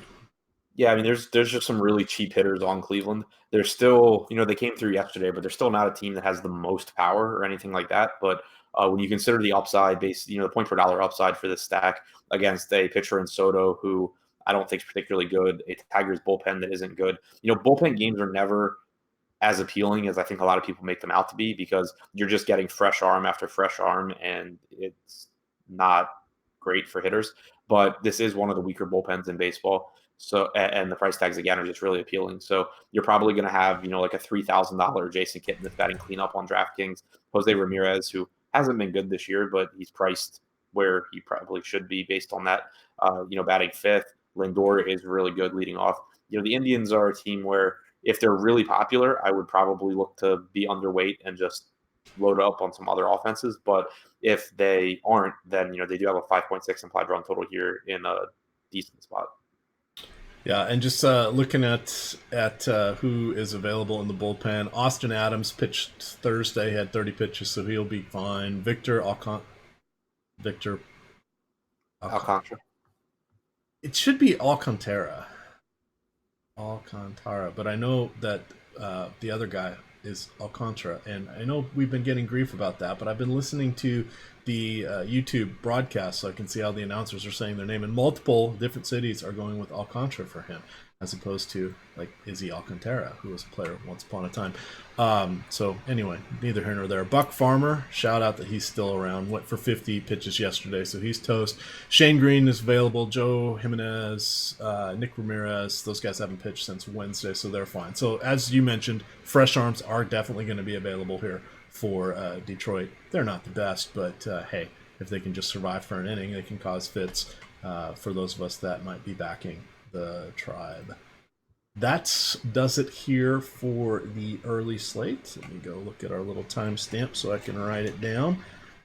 Yeah, I mean, there's just some really cheap hitters on Cleveland. They're still, they came through yesterday, but they're still not a team that has the most power or anything like that. But when you consider the upside base, the point per dollar upside for this stack against a pitcher in Soto, who I don't think is particularly good, a Tigers bullpen that isn't good. Bullpen games are never as appealing as I think a lot of people make them out to be, because you're just getting fresh arm after fresh arm, and it's not great for hitters. But this is one of the weaker bullpens in baseball. So, and the price tags again are just really appealing. So you're probably going to have, like a $3,000 Jason Kitten that's batting cleanup on DraftKings. Jose Ramirez, who hasn't been good this year, but he's priced where he probably should be based on that. Batting fifth. Lindor is really good leading off. The Indians are a team where if they're really popular, I would probably look to be underweight and just load up on some other offenses. But if they aren't, then they do have a 5.6 implied run total here in a decent spot. Yeah, and just looking at who is available in the bullpen, Austin Adams pitched Thursday, had 30 pitches, so he'll be fine. Victor Alcantara. It should be Alcantara, but I know that the other guy is Alcantara, and I know we've been getting grief about that, but I've been listening to the YouTube broadcast so I can see how the announcers are saying their name. And multiple different cities are going with Alcantara for him, as opposed to like Izzy Alcantara, who was a player once upon a time. So anyway, neither here nor there. Buck Farmer, shout out that he's still around. Went for 50 pitches yesterday, so he's toast. Shane Green is available. Joe Jimenez, Nick Ramirez, those guys haven't pitched since Wednesday, so they're fine. So as you mentioned, fresh arms are definitely going to be available here for Detroit. They're not the best, but hey, if they can just survive for an inning, they can cause fits for those of us that might be backing the Tribe. That does it here for the early slate. Let me go look at our little timestamp so I can write it down.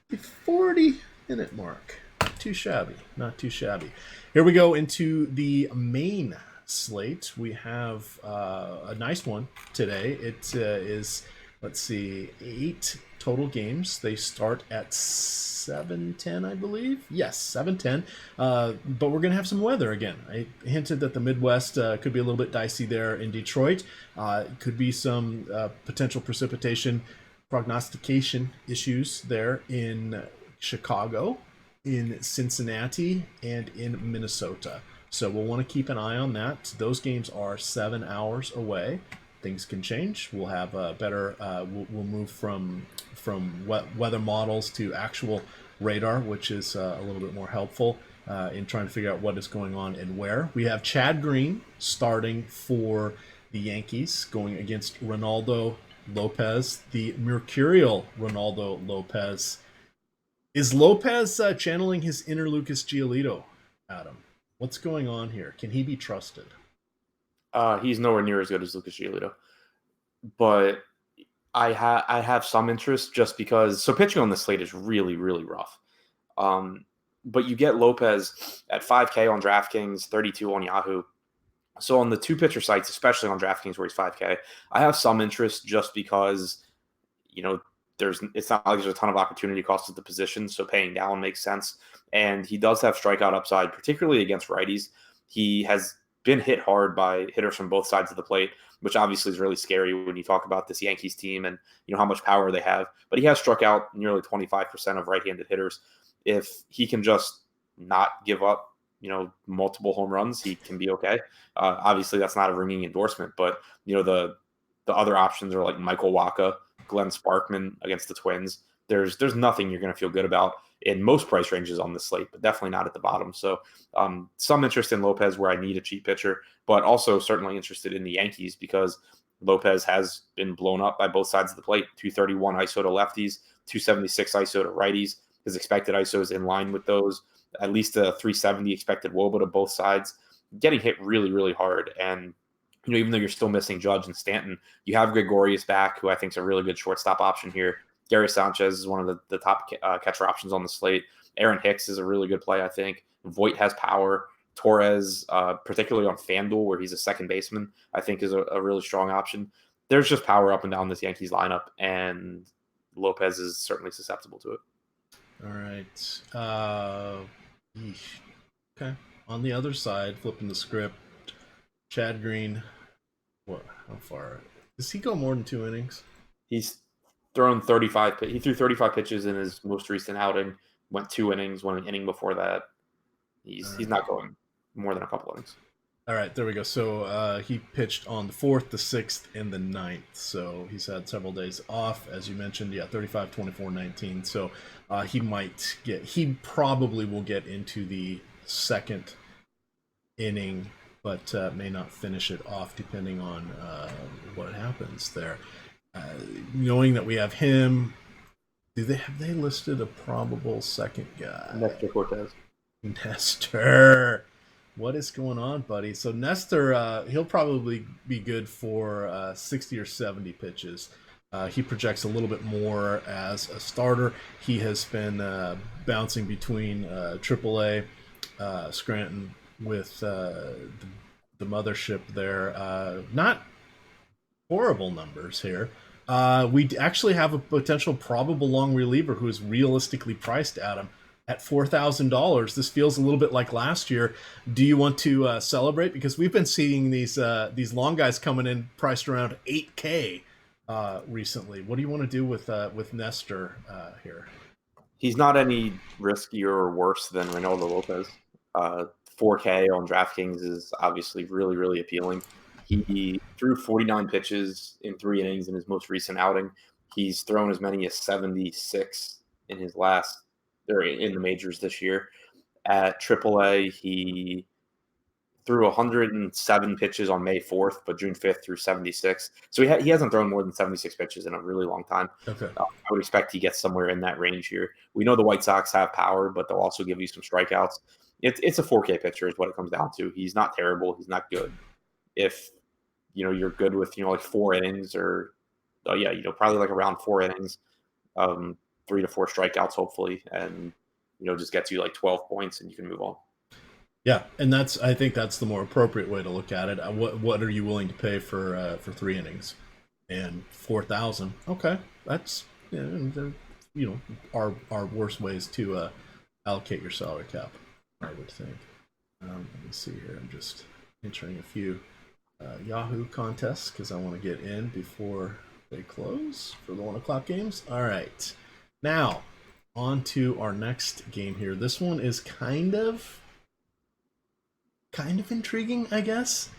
The 40-minute mark. Not too shabby. Not too shabby. Here we go into the main slate. We have a nice one today. It is, let's see, 8 total games. They start at 7:10, I believe. Yes, 7:10. But we're going to have some weather again. I hinted that the Midwest could be a little bit dicey there in Detroit. Could be some potential precipitation prognostication issues there in Chicago, in Cincinnati, and in Minnesota. So we'll want to keep an eye on that. Those games are 7 hours away. Things can change. We'll have a better. We'll move from weather models to actual radar, which is a little bit more helpful in trying to figure out what is going on and where. We have Chad Green starting for the Yankees, going against Ronaldo Lopez, the mercurial Ronaldo Lopez. Is Lopez channeling his inner Lucas Giolito, Adam? What's going on here? Can he be trusted? He's nowhere near as good as Lucas Giolito, but I have some interest just because. So pitching on the slate is really, really rough. But you get Lopez at 5K on DraftKings, 32 on Yahoo. So on the 2 pitcher sites, especially on DraftKings where he's 5K, I have some interest just because, it's not like there's a ton of opportunity cost at the position, so paying down makes sense. And he does have strikeout upside, particularly against righties. He has been hit hard by hitters from both sides of the plate, which obviously is really scary when you talk about this Yankees team and how much power they have. But he has struck out nearly 25% of right-handed hitters. If he can just not give up, multiple home runs, he can be okay. Obviously, that's not a ringing endorsement, but the other options are like Michael Wacha, Glenn Sparkman against the Twins. There's nothing you're going to feel good about in most price ranges on the slate, but definitely not at the bottom. So some interest in Lopez where I need a cheap pitcher, but also certainly interested in the Yankees because Lopez has been blown up by both sides of the plate. 231 ISO to lefties, 276 ISO to righties. His expected ISO is in line with those. At least a 370 expected WOBA to both sides. Getting hit really, really hard. And even though you're still missing Judge and Stanton, you have Gregorius back, who I think is a really good shortstop option here. Gary Sanchez is one of the top catcher options on the slate. Aaron Hicks is a really good play, I think. Voit has power. Torres, particularly on FanDuel, where he's a second baseman, I think is a really strong option. There's just power up and down this Yankees lineup, and Lopez is certainly susceptible to it. All right. Okay. On the other side, flipping the script, Chad Green. What? How far? Does he go more than 2 innings? He's thrown 35. He threw 35 pitches in his most recent outing. Went 2 innings. Went an inning before that. He's not going more than a couple innings. All right, there we go. So he pitched on the 4th, the 6th, and the 9th. So he's had several days off, as you mentioned. Yeah, 35, 24, 19. So he probably will get into the second inning, but may not finish it off depending on what happens there. Knowing that we have him, have they listed a probable second guy? Nestor Cortez. Nestor. What is going on, buddy? So Nestor, he'll probably be good for 60 or 70 pitches. He projects a little bit more as a starter. He has been bouncing between AAA, Scranton with the mothership there. Not horrible numbers here. We actually have a potential probable long reliever who is realistically priced, Adam, at $4,000. This feels a little bit like last year. Do you want to celebrate? Because we've been seeing these long guys coming in priced around $8K recently. What do you want to do with Nestor here? He's not any riskier or worse than Reynaldo Lopez. 4K on DraftKings is obviously really, really appealing. He threw 49 pitches in 3 innings in his most recent outing. He's thrown as many as 76 in his last, or in the majors this year. At AAA, he threw 107 pitches on May 4th, but June 5th threw 76. So he hasn't thrown more than 76 pitches in a really long time. Okay. I would expect he gets somewhere in that range here. We know the White Sox have power, but they'll also give you some strikeouts. It's a 4K pitcher is what it comes down to. He's not terrible. He's not good. If, you're good with, like 4 innings or, probably like around 4 innings, 3 to 4 strikeouts, hopefully, and, just gets you like 12 points and you can move on. Yeah, and I think that's the more appropriate way to look at it. What are you willing to pay for 3 innings and 4,000? Okay, that's our worst ways to allocate your salary cap, I would think. Let me see here. I'm just entering a few Yahoo contests because I want to get in before they close for the 1:00 games. All right, now on to our next game here. This one is kind of intriguing, I guess.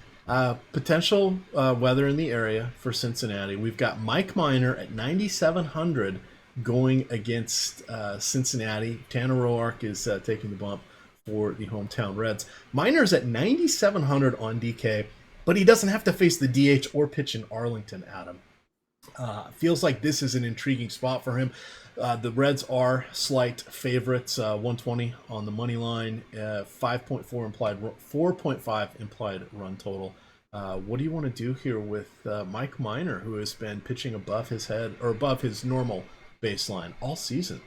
Potential weather in the area for Cincinnati. We've got Mike Minor at 9,700 going against Cincinnati. Tanner Roark is taking the bump for the hometown Reds. Minor's at 9,700 on DK, but he doesn't have to face the DH or pitch in Arlington, Adam. Feels like this is an intriguing spot for him. The Reds are slight favorites, 120 on the money line, 5.4 implied, 4.5 implied run total. What do you want to do here with Mike Minor, who has been pitching above his head or above his normal baseline all season?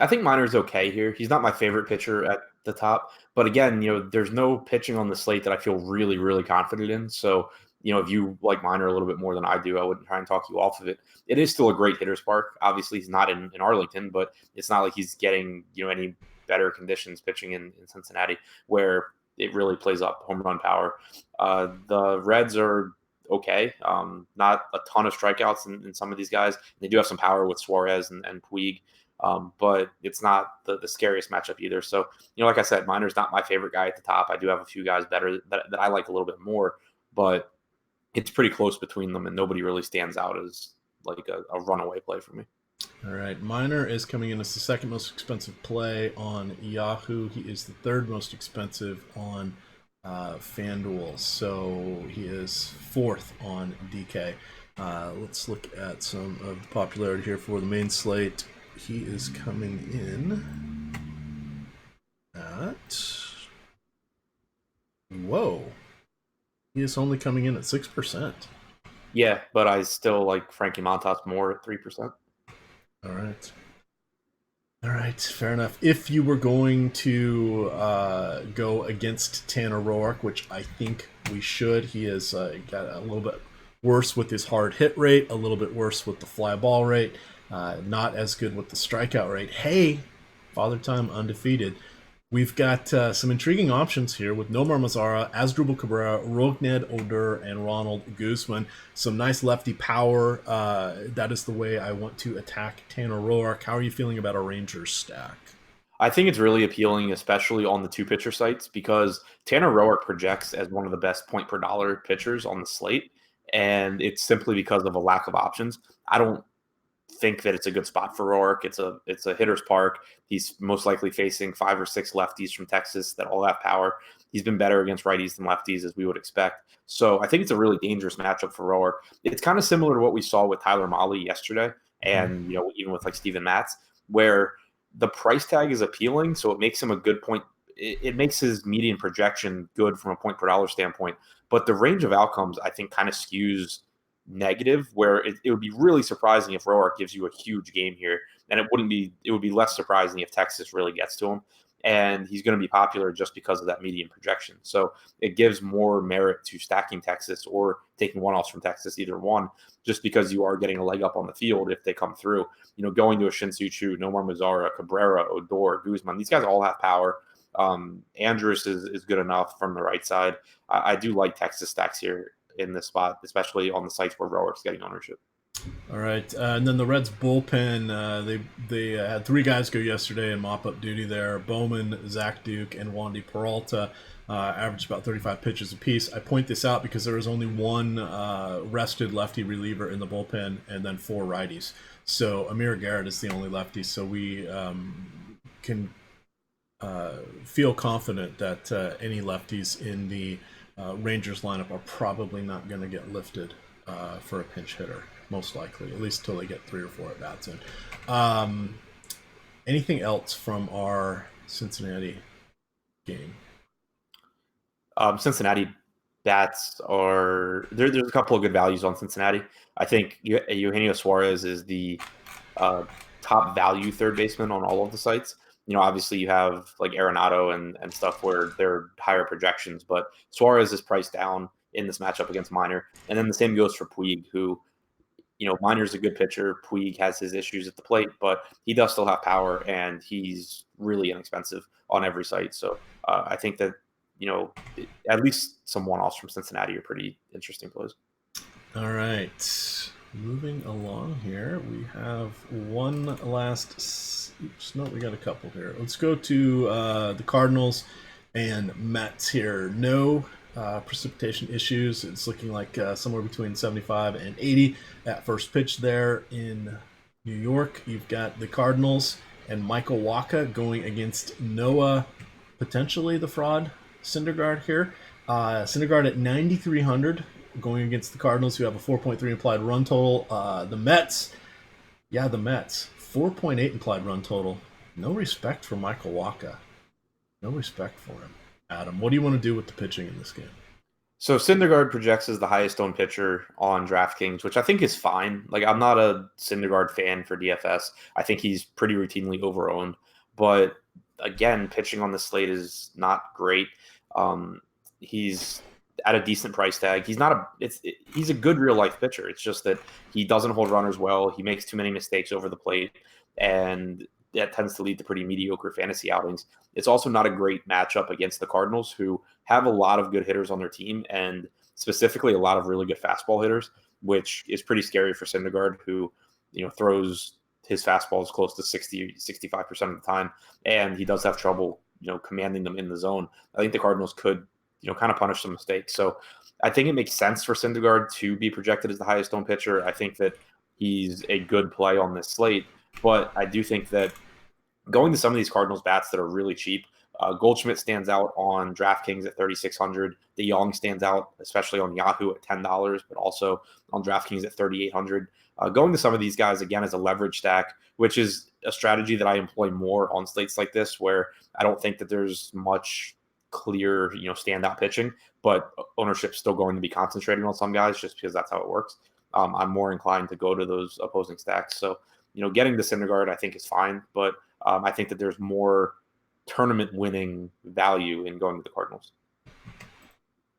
I think Minor's okay here. He's not my favorite pitcher at the top, but again, there's no pitching on the slate that I feel really, really confident in. So, if you like Minor a little bit more than I do, I wouldn't try and talk you off of it. It is still a great hitter's park. Obviously, he's not in Arlington, but it's not like he's getting, any better conditions pitching in Cincinnati where it really plays up home run power. The Reds are okay. Not a ton of strikeouts in some of these guys. They do have some power with Suarez and Puig. But it's not the scariest matchup either. So, like I said, Minor's not my favorite guy at the top. I do have a few guys better that I like a little bit more, but it's pretty close between them, and nobody really stands out as like a runaway play for me. All right, Minor is coming in as the second most expensive play on Yahoo. He is the third most expensive on FanDuel, so he is fourth on DK. Let's look at some of the popularity here for the main slate. He is coming in at... Whoa. He is only coming in at 6%. Yeah, but I still like Frankie Montas more at 3%. All right, fair enough. If you were going to go against Tanner Roark, which I think we should, he has got a little bit worse with his hard hit rate, a little bit worse with the fly ball rate, not as good with the strikeout rate. Hey, Father Time undefeated. We've got some intriguing options here with Nomar Mazara, Asdrubal Cabrera, Rougned Odor, and Ronald Guzman. Some nice lefty power. That is the way I want to attack Tanner Roark. How are you feeling about a Rangers stack? I think it's really appealing, especially on the two-pitcher sites, because Tanner Roark projects as one of the best point per dollar pitchers on the slate, and it's simply because of a lack of options. I don't think that it's a good spot for Roark. It's a hitter's park. He's most likely facing 5 or 6 lefties from Texas that all have power. He's been better against righties than lefties, as we would expect. So I think it's a really dangerous matchup for Roark. It's kind of similar to what we saw with Tyler Mahle yesterday, and even with like Steven Matz, where the price tag is appealing, so it makes him a good point. It makes his median projection good from a point per dollar standpoint, but the range of outcomes I think kind of skews negative, where it would be really surprising if Roark gives you a huge game here, and it would be less surprising if Texas really gets to him, and he's going to be popular just because of that median projection. So it gives more merit to stacking Texas or taking one-offs from Texas, either one, just because you are getting a leg up on the field if they come through. Going to a Shin-Soo Choo, Nomar Mazara, Cabrera, Odor, Guzman, these guys all have power. Andrus is good enough from the right side. I do like Texas stacks here in this spot, especially on the sites where Roark's getting ownership. All right, and then the Reds bullpen. They had three guys go yesterday in mop up duty there. Bowman, Zach Duke, and Wandy Peralta averaged about 35 pitches apiece. I point this out because there was only one rested lefty reliever in the bullpen, and then four righties. So Amir Garrett is the only lefty. So we can feel confident that any lefties in the Rangers lineup are probably not going to get lifted for a pinch hitter, most likely, at least until they get 3 or 4 at bats in. Anything else from our Cincinnati game? Cincinnati bats are there's a couple of good values on Cincinnati. I think Eugenio Suarez is the top value third baseman on all of the sites. Obviously you have like Arenado and stuff where they're higher projections, but Suarez is priced down in this matchup against Minor. And then the same goes for Puig, who, Minor's a good pitcher. Puig has his issues at the plate, but he does still have power, and he's really inexpensive on every site. So I think that, at least some one-offs from Cincinnati are pretty interesting plays. All right. Moving along here, we have one last. Oops, no, we got a couple here. Let's go to the Cardinals and Mets here. No precipitation issues. It's looking like somewhere between 75 and 80 at first pitch there in New York. You've got the Cardinals and Michael Wacha going against Noah, potentially the fraud, Syndergaard here. Syndergaard at 9,300 going against the Cardinals, who have a 4.3 implied run total. The Mets, 4.8 implied run total. No respect for Michael Wacha. No respect for him. Adam, what do you want to do with the pitching in this game? So Syndergaard projects as the highest owned pitcher on DraftKings, which I think is fine. Like, I'm not a Syndergaard fan for DFS. I think he's pretty routinely overowned. But again, pitching on the slate is not great. He's at a decent price tag. He's a good real life pitcher. It's just that he doesn't hold runners well. He makes too many mistakes over the plate, and that tends to lead to pretty mediocre fantasy outings. It's also not a great matchup against the Cardinals, who have a lot of good hitters on their team, and specifically a lot of really good fastball hitters, which is pretty scary for Syndergaard, who throws his fastballs close to 65% of the time, and he does have trouble commanding them in the zone. I think the Cardinals could kind of punish some mistakes. So I think it makes sense for Syndergaard to be projected as the highest owned pitcher. I think that he's a good play on this slate, but I do think that going to some of these Cardinals bats that are really cheap, Goldschmidt stands out on DraftKings at 3,600. DeJong stands out, especially on Yahoo at $10, but also on DraftKings at 3,800. Going to some of these guys, again, as a leverage stack, which is a strategy that I employ more on slates like this, where I don't think that there's much clear, standout pitching, but ownership's still going to be concentrated on some guys just because that's how it works. I'm more inclined to go to those opposing stacks. So, getting the Syndergaard I think is fine, but I think that there's more tournament winning value in going to the Cardinals.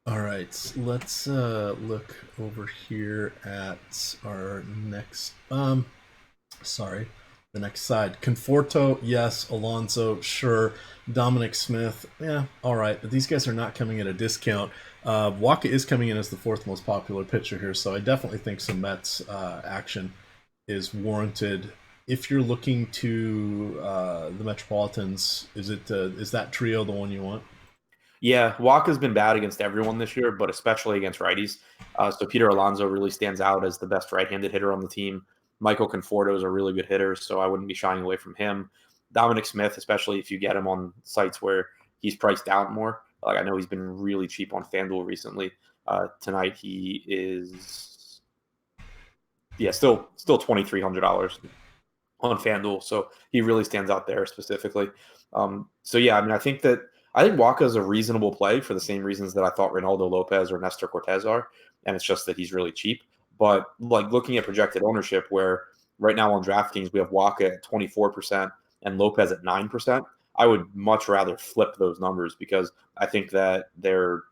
All right, let's look over here at our next. The next side. Conforto, yes. Alonso, sure. Dominic Smith, yeah, all right. But these guys are not coming at a discount. Wacha is coming in as the 4th most popular pitcher here, so I definitely think some Mets action is warranted. If you're looking to the Metropolitans, is that trio the one you want? Yeah, Wacha's been bad against everyone this year, but especially against righties. So Peter Alonso really stands out as the best right-handed hitter on the team. Michael Conforto is a really good hitter, so I wouldn't be shying away from him. Dominic Smith, especially if you get him on sites where he's priced out more. Like, I know he's been really cheap on FanDuel recently. Tonight he is, still $2,300 on FanDuel, so he really stands out there specifically. I think Wacha is a reasonable play for the same reasons that I thought Reynaldo Lopez or Nestor Cortez are, and it's just that he's really cheap. But like looking at projected ownership, where right now on DraftKings we have Wacha at 24% and Lopez at 9%, I would much rather flip those numbers because I think that they're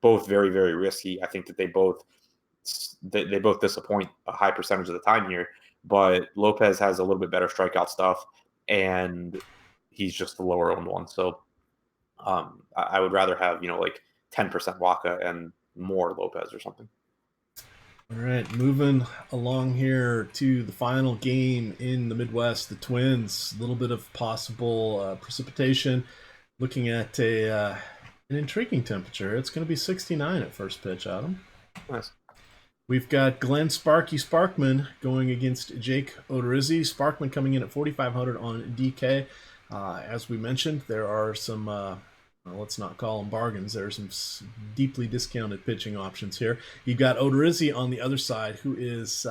both very, very risky. I think that they both disappoint a high percentage of the time here. But Lopez has a little bit better strikeout stuff, and he's just the lower owned one. So I would rather have like 10% Wacha and more Lopez or something. All right, moving along here to the final game in the Midwest, the Twins. A little bit of possible precipitation. Looking at an intriguing temperature. It's going to be 69 at first pitch, Adam. Nice. We've got Glenn Sparky Sparkman going against Jake Odorizzi. Sparkman coming in at 4,500 on DK. As we mentioned, there are some, let's not call them bargains. There are some deeply discounted pitching options here. You've got Odorizzi on the other side, who is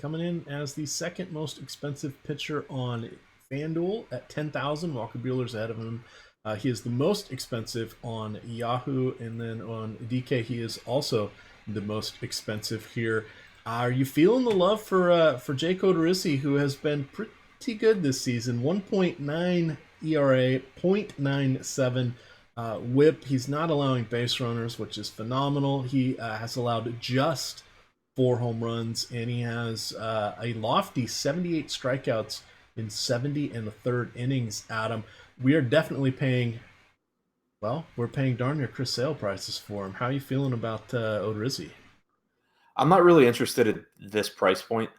coming in as the second most expensive pitcher on FanDuel at 10,000. Walker Buehler's ahead of him. He is the most expensive on Yahoo, and then on DK, he is also the most expensive here. Are you feeling the love for Jake Odorizzi, who has been pretty good this season? 1.9 ERA, 0.97 WHIP. He's not allowing base runners, which is phenomenal. He has allowed just 4 home runs, and he has a lofty 78 strikeouts in 70 and a third innings. Adam, we are definitely paying. Well, we're paying darn near Chris Sale prices for him. How are you feeling about Odorizzi? I'm not really interested at this price point.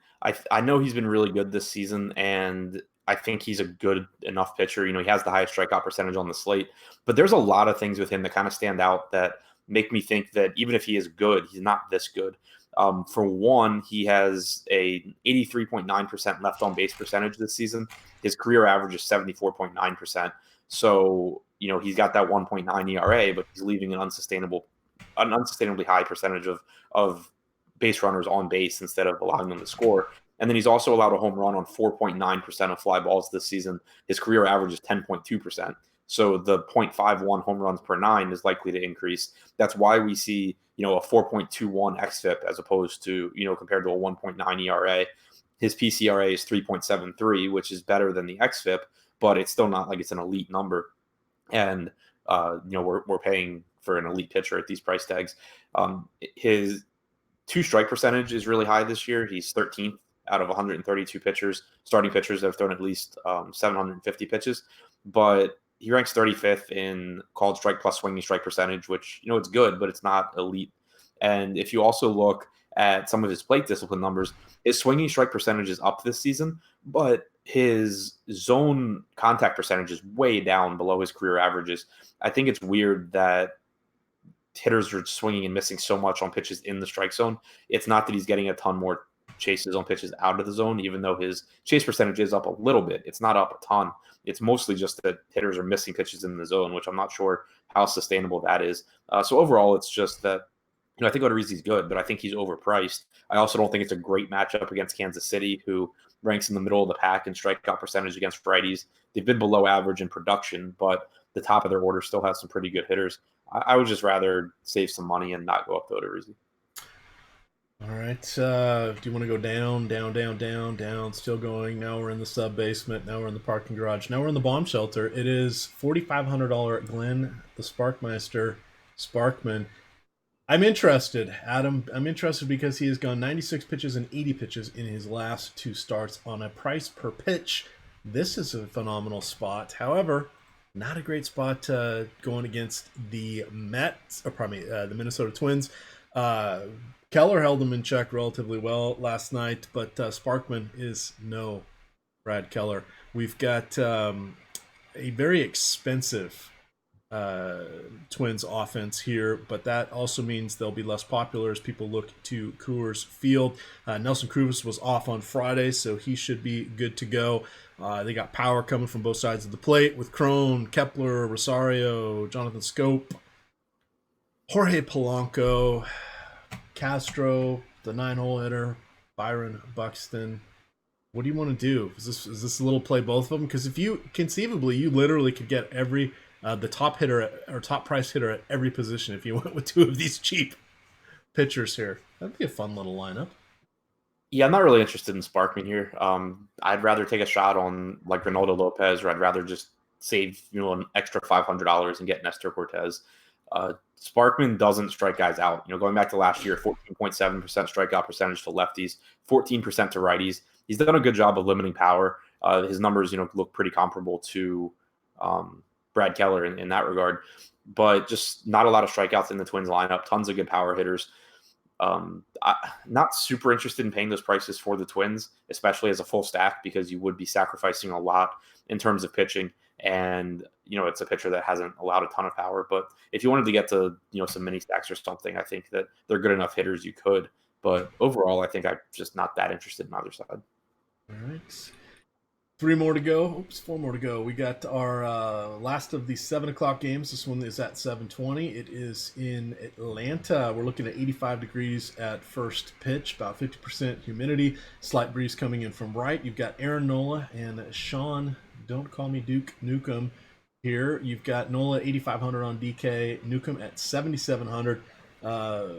I know he's been really good this season, and I think he's a good enough pitcher. He has the highest strikeout percentage on the slate, but there's a lot of things with him that kind of stand out that make me think that even if he is good, he's not this good. For one, he has a 83.9% left on base percentage this season. His career average is 74.9%. So, he's got that 1.9 ERA, but he's leaving an unsustainably high percentage of base runners on base instead of allowing them to score. And then he's also allowed a home run on 4.9% of fly balls this season. His career average is 10.2%. So the 0.51 home runs per 9 is likely to increase. That's why we see, a 4.21 xFIP as opposed to, compared to a 1.9 ERA. His PCRA is 3.73, which is better than the xFIP, but it's still not like it's an elite number. And, we're paying for an elite pitcher at these price tags. His 2-strike percentage is really high this year. He's 13th out of 132 starting pitchers that have thrown at least 750 pitches. But he ranks 35th in called strike plus swinging strike percentage, which, it's good, but it's not elite. And if you also look at some of his plate discipline numbers, his swinging strike percentage is up this season, but his zone contact percentage is way down below his career averages. I think it's weird that hitters are swinging and missing so much on pitches in the strike zone. It's not that he's getting a ton more chases on pitches out of the zone, even though his chase percentage is up a little bit. It's not up a ton. It's mostly just that hitters are missing pitches in the zone, which I'm not sure how sustainable that is. So overall, it's just that, I think Odorizzi's good, but I think he's overpriced. I also don't think it's a great matchup against Kansas City, who ranks in the middle of the pack in strikeout percentage against righties. They've been below average in production, but the top of their order still has some pretty good hitters. I would just rather save some money and not go up to Odorizzi. All right. Do you want to go down? Still going. Now we're in the sub basement. Now we're in the parking garage. Now we're in the bomb shelter. It is $4,500 Glenn, the Sparkmeister, Sparkman. I'm interested, Adam. I'm interested because he has gone 96 pitches and 80 pitches in his last 2 starts on a price per pitch. This is a phenomenal spot. However, not a great spot going against the the Minnesota Twins. Keller held them in check relatively well last night, but Sparkman is no Brad Keller. We've got a very expensive Twins offense here, but that also means they'll be less popular as people look to Coors Field. Nelson Cruz was off on Friday, so he should be good to go. They got power coming from both sides of the plate with Crone, Kepler, Rosario, Jonathan Scope, Jorge Polanco, Castro, the 9-hole hitter, Byron Buxton. What do you want to do? Is this a little play both of them? Because if you conceivably, you literally could get every the top hitter or top price hitter at every position if you went with 2 of these cheap pitchers here. That'd be a fun little lineup. Yeah, I'm not really interested in Sparkman here. I'd rather take a shot on like Ronaldo Lopez, or I'd rather just save an extra $500 and get Nestor Cortez. Sparkman doesn't strike guys out. Going back to last year, 14.7% strikeout percentage to lefties, 14% to righties. He's done a good job of limiting power. His numbers, look pretty comparable to Brad Keller in that regard, but just not a lot of strikeouts in the Twins lineup. Tons of good power hitters. Not super interested in paying those prices for the Twins, especially as a full stack, because you would be sacrificing a lot in terms of pitching. And, it's a pitcher that hasn't allowed a ton of power. But if you wanted to get to, some mini stacks or something, I think that they're good enough hitters you could. But overall, I think I'm just not that interested in either side. All right. 3 more to go. Oops, 4 more to go. We got our last of the 7 o'clock games. This one is at 7:20. It is in Atlanta. We're looking at 85 degrees at first pitch, about 50% humidity. Slight breeze coming in from right. You've got Aaron Nola and Sean, don't call me Duke Nukem here. You've got Nola 8,500 on DK, Newcomb at 7,700.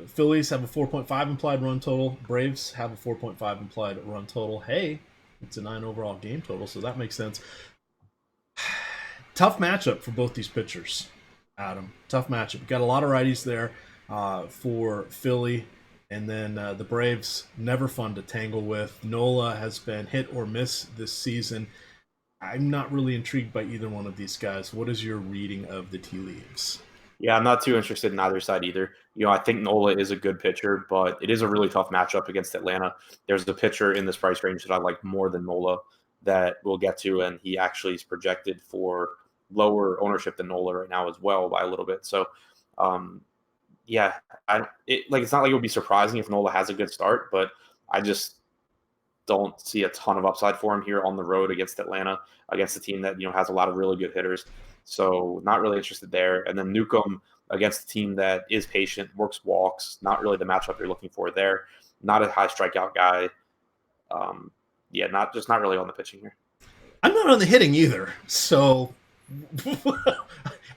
Phillies have a 4.5 implied run total. Braves have a 4.5 implied run total. Hey, it's a 9 overall game total, so that makes sense. Tough matchup for both these pitchers, Adam. Tough matchup. Got a lot of righties there for Philly, and then the Braves, never fun to tangle with. Nola has been hit or miss this season. I'm not really intrigued by either one of these guys. What is your reading of the tea leaves? Yeah, I'm not too interested in either side either. I think Nola is a good pitcher, but it is a really tough matchup against Atlanta. There's a pitcher in this price range that I like more than Nola that we'll get to, and he actually is projected for lower ownership than Nola right now as well by a little bit. So, yeah, it's not like it would be surprising if Nola has a good start, but I just don't see a ton of upside for him here on the road against Atlanta, against a team that has a lot of really good hitters. So not really interested there. And then Newcomb against a team that is patient, works walks, not really the matchup you're looking for there. Not a high strikeout guy. Not really on the pitching here. I'm not on the hitting either. So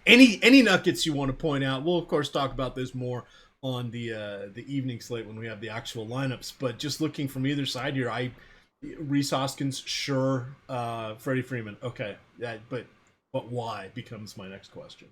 any nuggets you want to point out, we'll of course talk about this more on the evening slate when we have the actual lineups. But just looking from either side here, Rhys Hoskins, sure. Freddie Freeman, okay. Yeah, but why becomes my next question.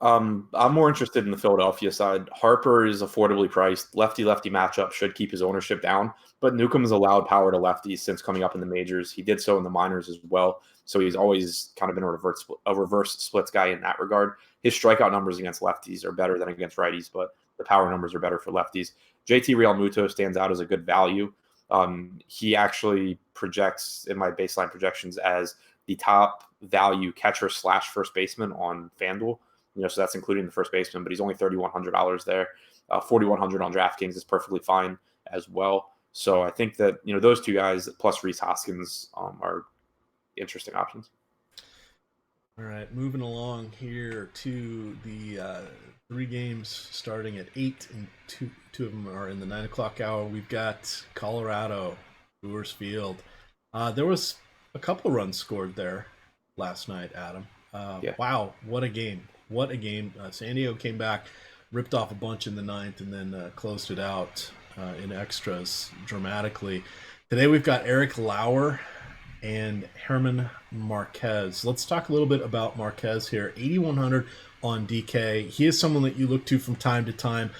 I'm more interested in the Philadelphia side. Harper is affordably priced. Lefty-lefty matchup should keep his ownership down. But Newcomb has allowed power to lefties since coming up in the majors. He did so in the minors as well. So he's always kind of been a reverse splits guy in that regard. His strikeout numbers against lefties are better than against righties, but the power numbers are better for lefties. JT Realmuto stands out as a good value. He actually projects in my baseline projections as the top value catcher / first baseman on FanDuel. So that's including the first baseman, but he's only $3,100 there. 4,100 on DraftKings is perfectly fine as well. So I think that, those two guys plus Rhys Hoskins are interesting options. All right, moving along here to the 3 games starting at 8, and two of them are in the 9 o'clock hour. We've got Colorado, Coors Field. There was a couple runs scored there last night, Adam. Yeah. Wow, what a game. What a game. San Diego came back, ripped off a bunch in the 9th, and then closed it out in extras dramatically. Today we've got Eric Lauer and Herman Marquez. Let's talk a little bit about Marquez here. 8,100 on DK. He is someone that you look to from time to time.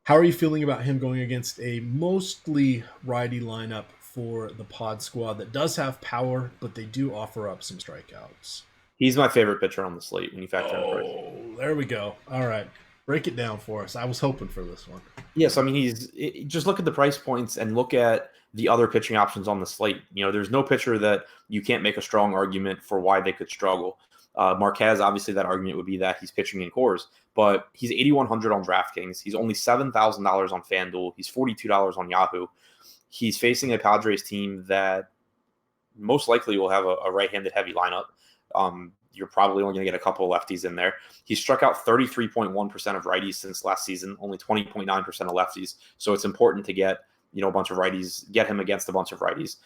How are you feeling about him going against a mostly righty lineup for the Pod Squad that does have power, but they do offer up some strikeouts? He's my favorite pitcher on the slate when you factor in price. Oh, there we go. All right. Break it down for us. I was hoping for this one. Yes, I mean, just look at the price points and look at the other pitching options on the slate. There's no pitcher that you can't make a strong argument for why they could struggle. Marquez, obviously, that argument would be that he's pitching in Coors, but he's 8,100 on DraftKings. He's only $7,000 on FanDuel. He's $42 on Yahoo. He's facing a Padres team that most likely will have a right-handed heavy lineup. You're probably only going to get a couple of lefties in there. He's struck out 33.1% of righties since last season, only 20.9% of lefties. So it's important to get, a bunch of righties, get him against a bunch of righties.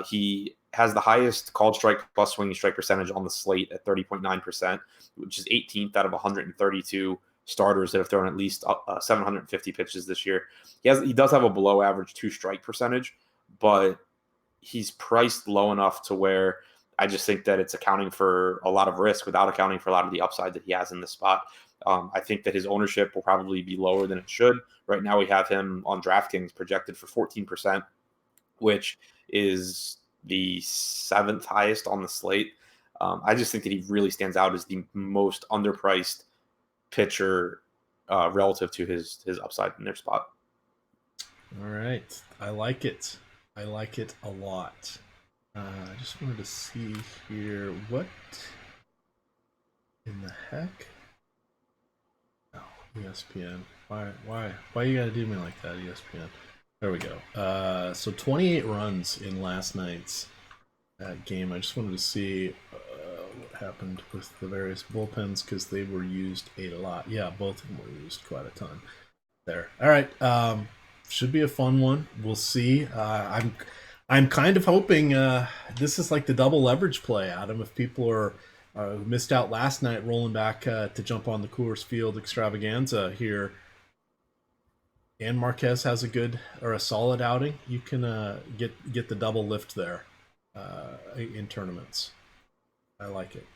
He has the highest called strike plus swinging strike percentage on the slate at 30.9%, which is 18th out of 132 starters that have thrown at least 750 pitches this year. He does have a below average 2-strike percentage, but he's priced low enough to where I just think that it's accounting for a lot of risk without accounting for a lot of the upside that he has in this spot. I think that his ownership will probably be lower than it should. Right now we have him on DraftKings projected for 14%, which is the 7th highest on the slate. I just think that he really stands out as the most underpriced pitcher relative to his upside in their spot. All right. I like it. I like it a lot. I just wanted to see here what in the heck? Oh, ESPN. Why you gotta do me like that, ESPN? There we go. So 28 runs in last night's game. I just wanted to see what happened with the various bullpens because they were used a lot. Yeah, both of them were used quite a ton. There. All right. Should be a fun one. We'll see. I'm kind of hoping this is like the double leverage play, Adam. If people are missed out last night, rolling back to jump on the Coors Field extravaganza here, and Marquez has a good or a solid outing, you can get the double lift there in tournaments. I like it.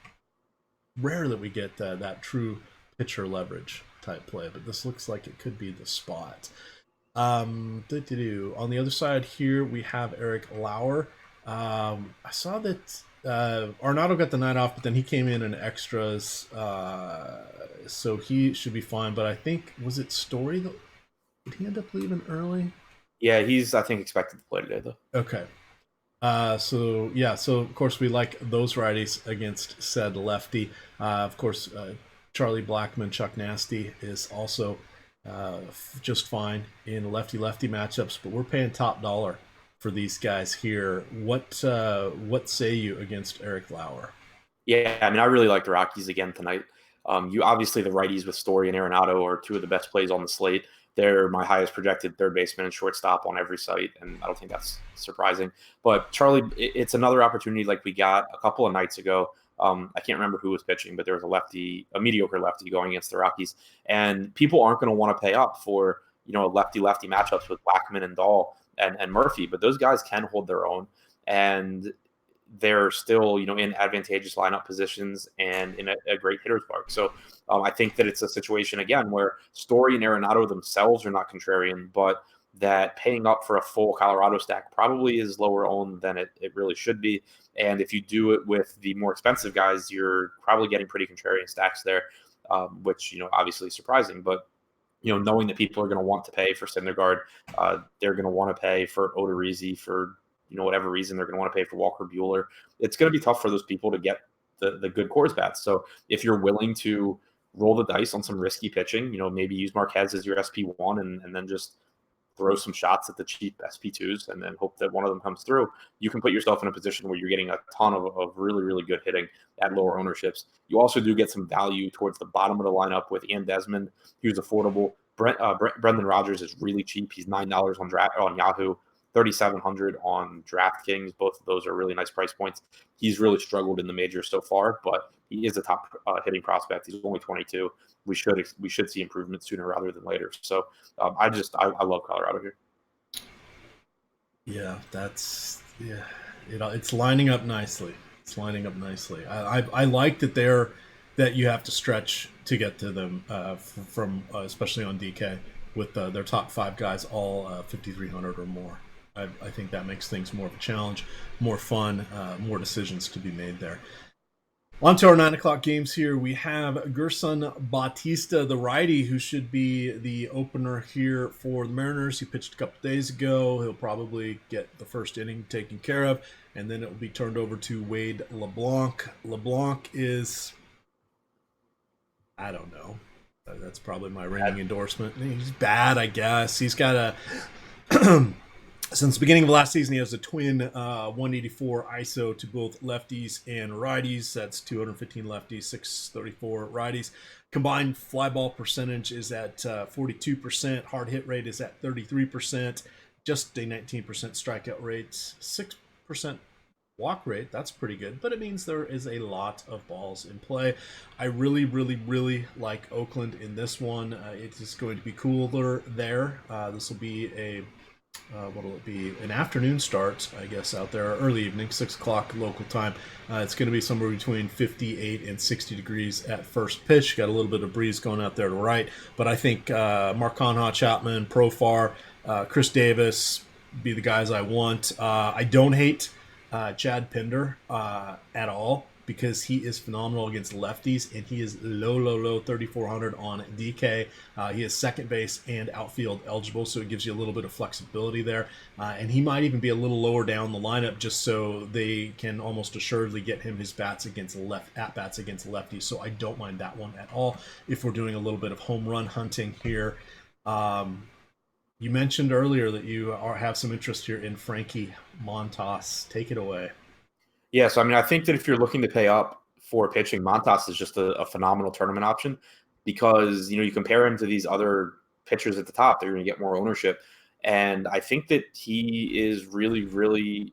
Rare that we get that true pitcher leverage type play, but this looks like it could be the spot. On the other side here, we have Eric Lauer. I saw that Arnado got the night off, but then he came in extras, so he should be fine. But I think, was it Story that did he end up leaving early? Yeah, he's I think expected to play today though. Okay. So of course we like those righties against said lefty. Of course, Charlie Blackmon, Chuck Nasty is also just fine in lefty-lefty matchups, but we're paying top dollar for these guys here. What say you against Eric Lauer? Yeah, I mean, I really like the Rockies again tonight. You obviously the righties with Story and Arenado are two of the best plays on the slate. They're my highest projected third baseman and shortstop on every site, and I don't think that's surprising. But Charlie, it's another opportunity like we got a couple of nights ago. I can't remember who was pitching, but there was a mediocre lefty going against the Rockies, and people aren't going to want to pay up for lefty matchups with Blackmon and Dahl and Murphy, but those guys can hold their own, and they're still in advantageous lineup positions and in a great hitter's park. So I think that it's a situation again where Story and Arenado themselves are not contrarian, but that paying up for a full Colorado stack probably is lower owned than it really should be. And if you do it with the more expensive guys, you're probably getting pretty contrarian stacks there, which obviously is surprising. But knowing that people are going to want to pay for Syndergaard, they're going to want to pay for Odorizzi for whatever reason, they're going to want to pay for Walker Buehler. It's going to be tough for those people to get the good Coors bats. So if you're willing to roll the dice on some risky pitching, maybe use Marquez as your SP1 and then just throw some shots at the cheap SP2s and then hope that one of them comes through, you can put yourself in a position where you're getting a ton of really, really good hitting at lower ownerships. You also do get some value towards the bottom of the lineup with Ian Desmond, who's affordable. Brendan Rodgers is really cheap. He's $9 on Yahoo. 3,700 on DraftKings. Both of those are really nice price points. He's really struggled in the majors so far, but he is a top hitting prospect. He's only 22. We should see improvement sooner rather than later. So I love Colorado here. Yeah, it's lining up nicely. It's lining up nicely. I like that you have to stretch to get to them from especially on DK with their top five guys all 5,300 or more. I think that makes things more of a challenge, more fun, more decisions to be made there. On to our 9 o'clock games here. We have Gerson Bautista, the righty, who should be the opener here for the Mariners. He pitched a couple days ago. He'll probably get the first inning taken care of, and then it will be turned over to Wade LeBlanc. LeBlanc is, I don't know. That's probably my ringing endorsement. He's bad, I guess. He's got a... Since the beginning of last season, he has a twin 184 ISO to both lefties and righties. That's 215 lefties, 634 righties. Combined fly ball percentage is at 42%. Hard hit rate is at 33%. Just a 19% strikeout rate. 6% walk rate. That's pretty good, but it means there is a lot of balls in play. I really, really, really like Oakland in this one. It is going to be cooler there. This will be what'll it be? An afternoon start, I guess, out there, early evening, 6 o'clock local time. It's going to be somewhere between 58 and 60 degrees at first pitch. Got a little bit of breeze going out there to right, but I think Mark Conha, Chapman, Profar, Chris Davis be the guys I want. I don't hate Chad Pinder at all. because he is phenomenal against lefties, and he is low 3,400 on DK. He is second base and outfield eligible, so it gives you a little bit of flexibility there. And he might even be a little lower down the lineup just so they can almost assuredly get him his bats against at-bats against lefties. So I don't mind that one at all if we're doing a little bit of home run hunting here. You mentioned earlier that you have some interest here in Frankie Montas. Take it away. Yeah, so I mean, I think that if you're looking to pay up for pitching, Montas is just a phenomenal tournament option because you compare him to these other pitchers at the top, they're going to get more ownership, and I think that he is really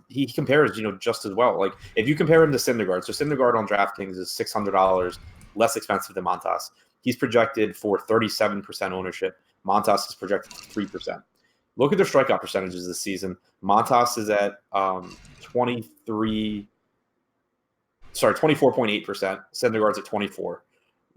he compares just as well. Like if you compare him to Syndergaard, so Syndergaard on DraftKings is $600 less expensive than Montas. He's projected for 37% ownership. Montas is projected for 3%. Look at their strikeout percentages this season. Montas is at 24.8%. Syndergaard's at 24.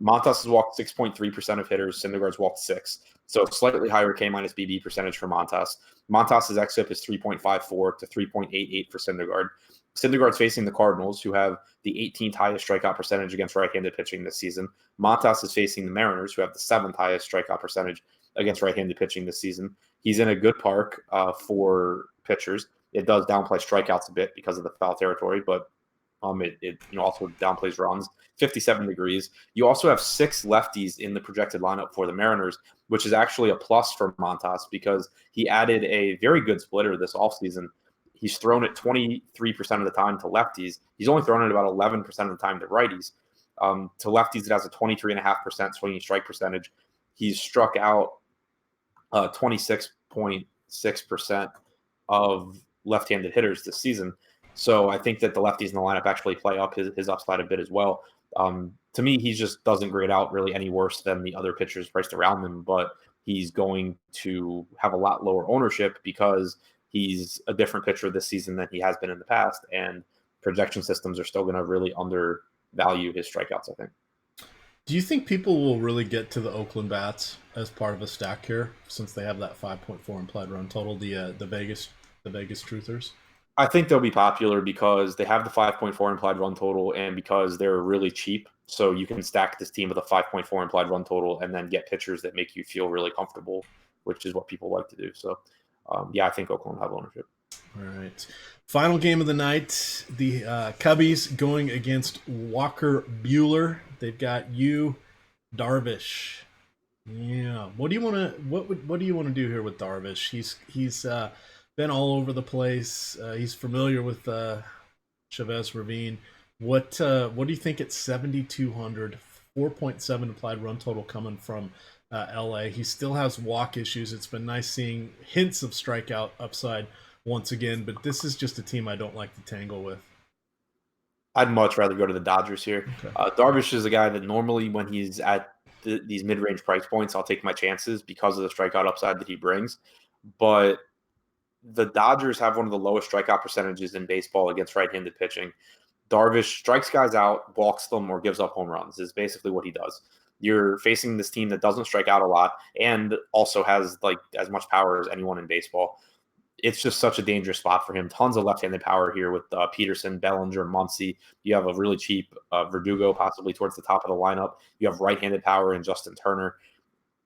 Montas has walked 6.3% of hitters. Syndergaard's walked 6. So slightly higher K minus BB percentage for Montas. Montas's xFIP is 3.54 to 3.88 for Syndergaard. Syndergaard's facing the Cardinals, who have the 18th highest strikeout percentage against right-handed pitching this season. Montas is facing the Mariners, who have the 7th highest strikeout percentage against right-handed pitching this season. He's in a good park for pitchers. It does downplay strikeouts a bit because of the foul territory, but it also downplays runs. 57 degrees. You also have 6 lefties in the projected lineup for the Mariners, which is actually a plus for Montas because he added a very good splitter this offseason. He's thrown it 23% of the time to lefties. He's only thrown it about 11% of the time to righties. To lefties, it has a 23.5% swinging strike percentage. He's struck out 26.6% of left-handed hitters this season. So I think that the lefties in the lineup actually play up his upside a bit as well. To me, he just doesn't grade out really any worse than the other pitchers priced around him, but he's going to have a lot lower ownership because he's a different pitcher this season than he has been in the past, and projection systems are still going to really undervalue his strikeouts, I think. Do you think people will really get to the Oakland bats as part of a stack here, since they have that 5.4 implied run total, the Vegas truthers? I think they'll be popular because they have the 5.4 implied run total and because they're really cheap. So you can stack this team with a 5.4 implied run total and then get pitchers that make you feel really comfortable, which is what people like to do. So, I think Oakland will have ownership. All right. Final game of the night, the Cubbies going against Walker Buehler. They've got Darvish. Yeah. What do you want to do here with Darvish? He's been all over the place. He's familiar with Chavez Ravine. What do you think at 7,200, 4.7 implied run total coming from LA? He still has walk issues. It's been nice seeing hints of strikeout upside once again, but this is just a team I don't like to tangle with. I'd much rather go to the Dodgers here. Okay. Darvish is a guy that normally when he's at these mid-range price points, I'll take my chances because of the strikeout upside that he brings. But the Dodgers have one of the lowest strikeout percentages in baseball against right-handed pitching. Darvish strikes guys out, walks them, or gives up home runs is basically what he does. You're facing this team that doesn't strike out a lot and also has like as much power as anyone in baseball. It's just such a dangerous spot for him. Tons of left-handed power here with Peterson, Bellinger, Muncy. You have a really cheap Verdugo possibly towards the top of the lineup. You have right-handed power in Justin Turner.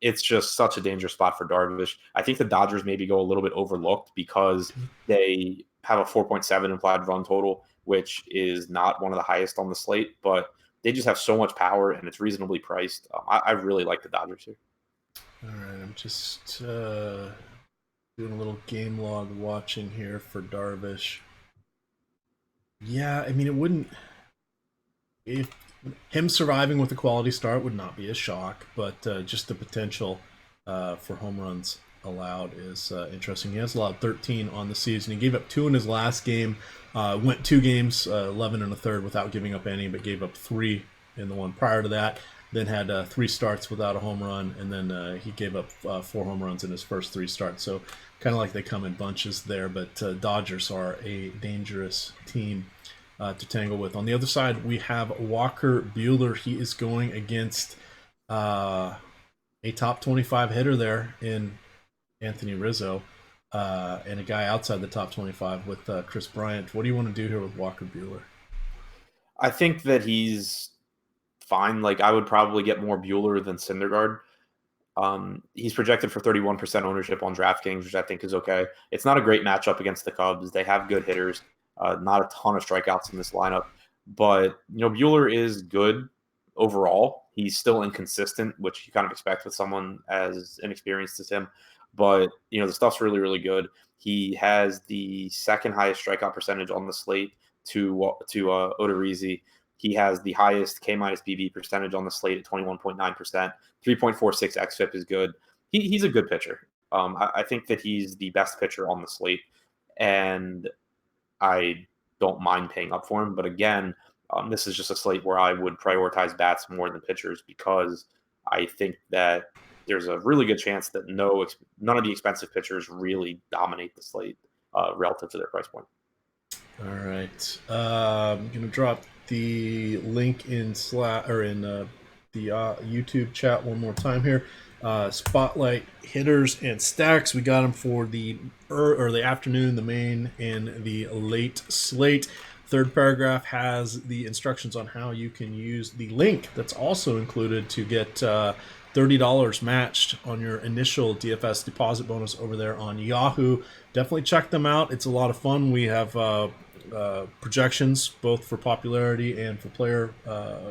It's just such a dangerous spot for Darvish. I think the Dodgers maybe go a little bit overlooked because they have a 4.7 implied run total, which is not one of the highest on the slate, but they just have so much power and it's reasonably priced. I really like the Dodgers here. All right, I'm just doing a little game log watching here for Darvish. Yeah, I mean, it wouldn't... If him surviving with a quality start would not be a shock, but just the potential for home runs allowed is interesting. He has allowed 13 on the season. He gave up 2 in his last game. Went 2 games, 11 and a third without giving up any, but gave up 3 in the one prior to that. Then had 3 starts without a home run, and then he gave up 4 home runs in his first 3 starts. So kind of like they come in bunches there, but Dodgers are a dangerous team to tangle with. On the other side, we have Walker Buehler. He is going against a top 25 hitter there in Anthony Rizzo and a guy outside the top 25 with Chris Bryant. What do you want to do here with Walker Buehler? I think that he's fine. Like, I would probably get more Bueller than Syndergaard. He's projected for 31% ownership on DraftKings, which I think is okay. It's not a great matchup against the Cubs. They have good hitters, not a ton of strikeouts in this lineup. But, Bueller is good overall. He's still inconsistent, which you kind of expect with someone as inexperienced as him. But, the stuff's really, really good. He has the second highest strikeout percentage on the slate to Odorizzi. He has the highest K minus BB percentage on the slate at 21.9%. 3.46 xFIP is good. He's a good pitcher. I think that he's the best pitcher on the slate, and I don't mind paying up for him. But again, this is just a slate where I would prioritize bats more than pitchers because I think that there's a really good chance that none of the expensive pitchers really dominate the slate relative to their price point. All right, I'm gonna drop the link in the YouTube chat one more time here. Spotlight hitters and stacks. We got them for the afternoon, the main, and the late slate. Third paragraph has the instructions on how you can use the link that's also included to get $30 matched on your initial DFS deposit bonus over there on Yahoo. Definitely check them out. It's a lot of fun. We have projections both for popularity and for player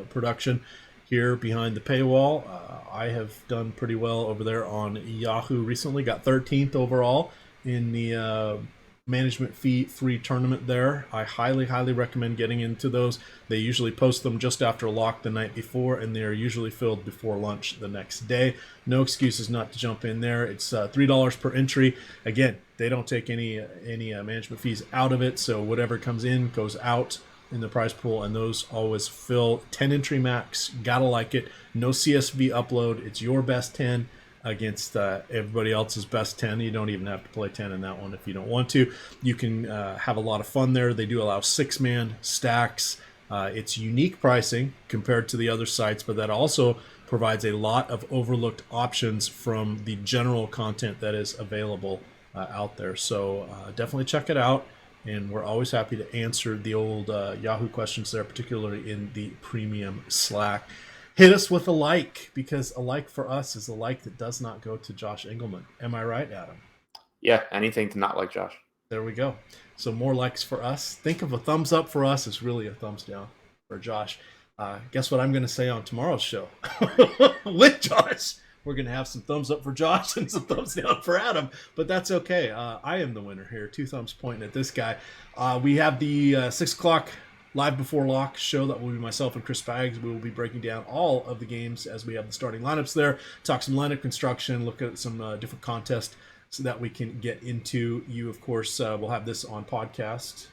production here behind the paywall. I have done pretty well over there on Yahoo recently. Got 13th overall in the management fee free tournament there. I highly recommend getting into those. They usually post them just after lock the night before, and they are usually filled before lunch the next day. No excuses not to jump in there. It's $3 per entry. Again, they don't take any management fees out of it, so whatever comes in goes out in the prize pool, and those always fill. 10 entry max, gotta like it. No CSV upload. It's your best 10 against everybody else's best 10. You don't even have to play 10 in that one if you don't want to. You can have a lot of fun there. They do allow 6-man stacks. It's unique pricing compared to the other sites, but that also provides a lot of overlooked options from the general content that is available out there. So definitely check it out. And we're always happy to answer the old Yahoo questions there, particularly in the premium Slack. Hit us with a like, because a like for us is a like that does not go to Josh Engelman. Am I right, Adam? Yeah, anything to not like Josh. There we go. So more likes for us. Think of a thumbs up for us is really a thumbs down for Josh. Guess what I'm going to say on tomorrow's show with Josh? We're going to have some thumbs up for Josh and some thumbs down for Adam, but that's okay. I am the winner here. 2 thumbs pointing at this guy. We have the 6 o'clock Live Before Lock show that will be myself and Chris Baggs. We will be breaking down all of the games as we have the starting lineups there, talk some lineup construction, look at some different contests so that we can get into. You, of course, will have this on podcast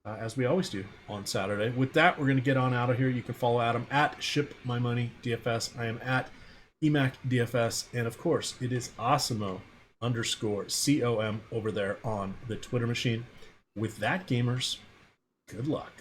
as we always do on Saturday. With that, we're going to get on out of here. You can follow Adam at ShipMyMoneyDFS. I am at EMACDFS. And, of course, it is Asimo_COM over there on the Twitter machine. With that, gamers, good luck.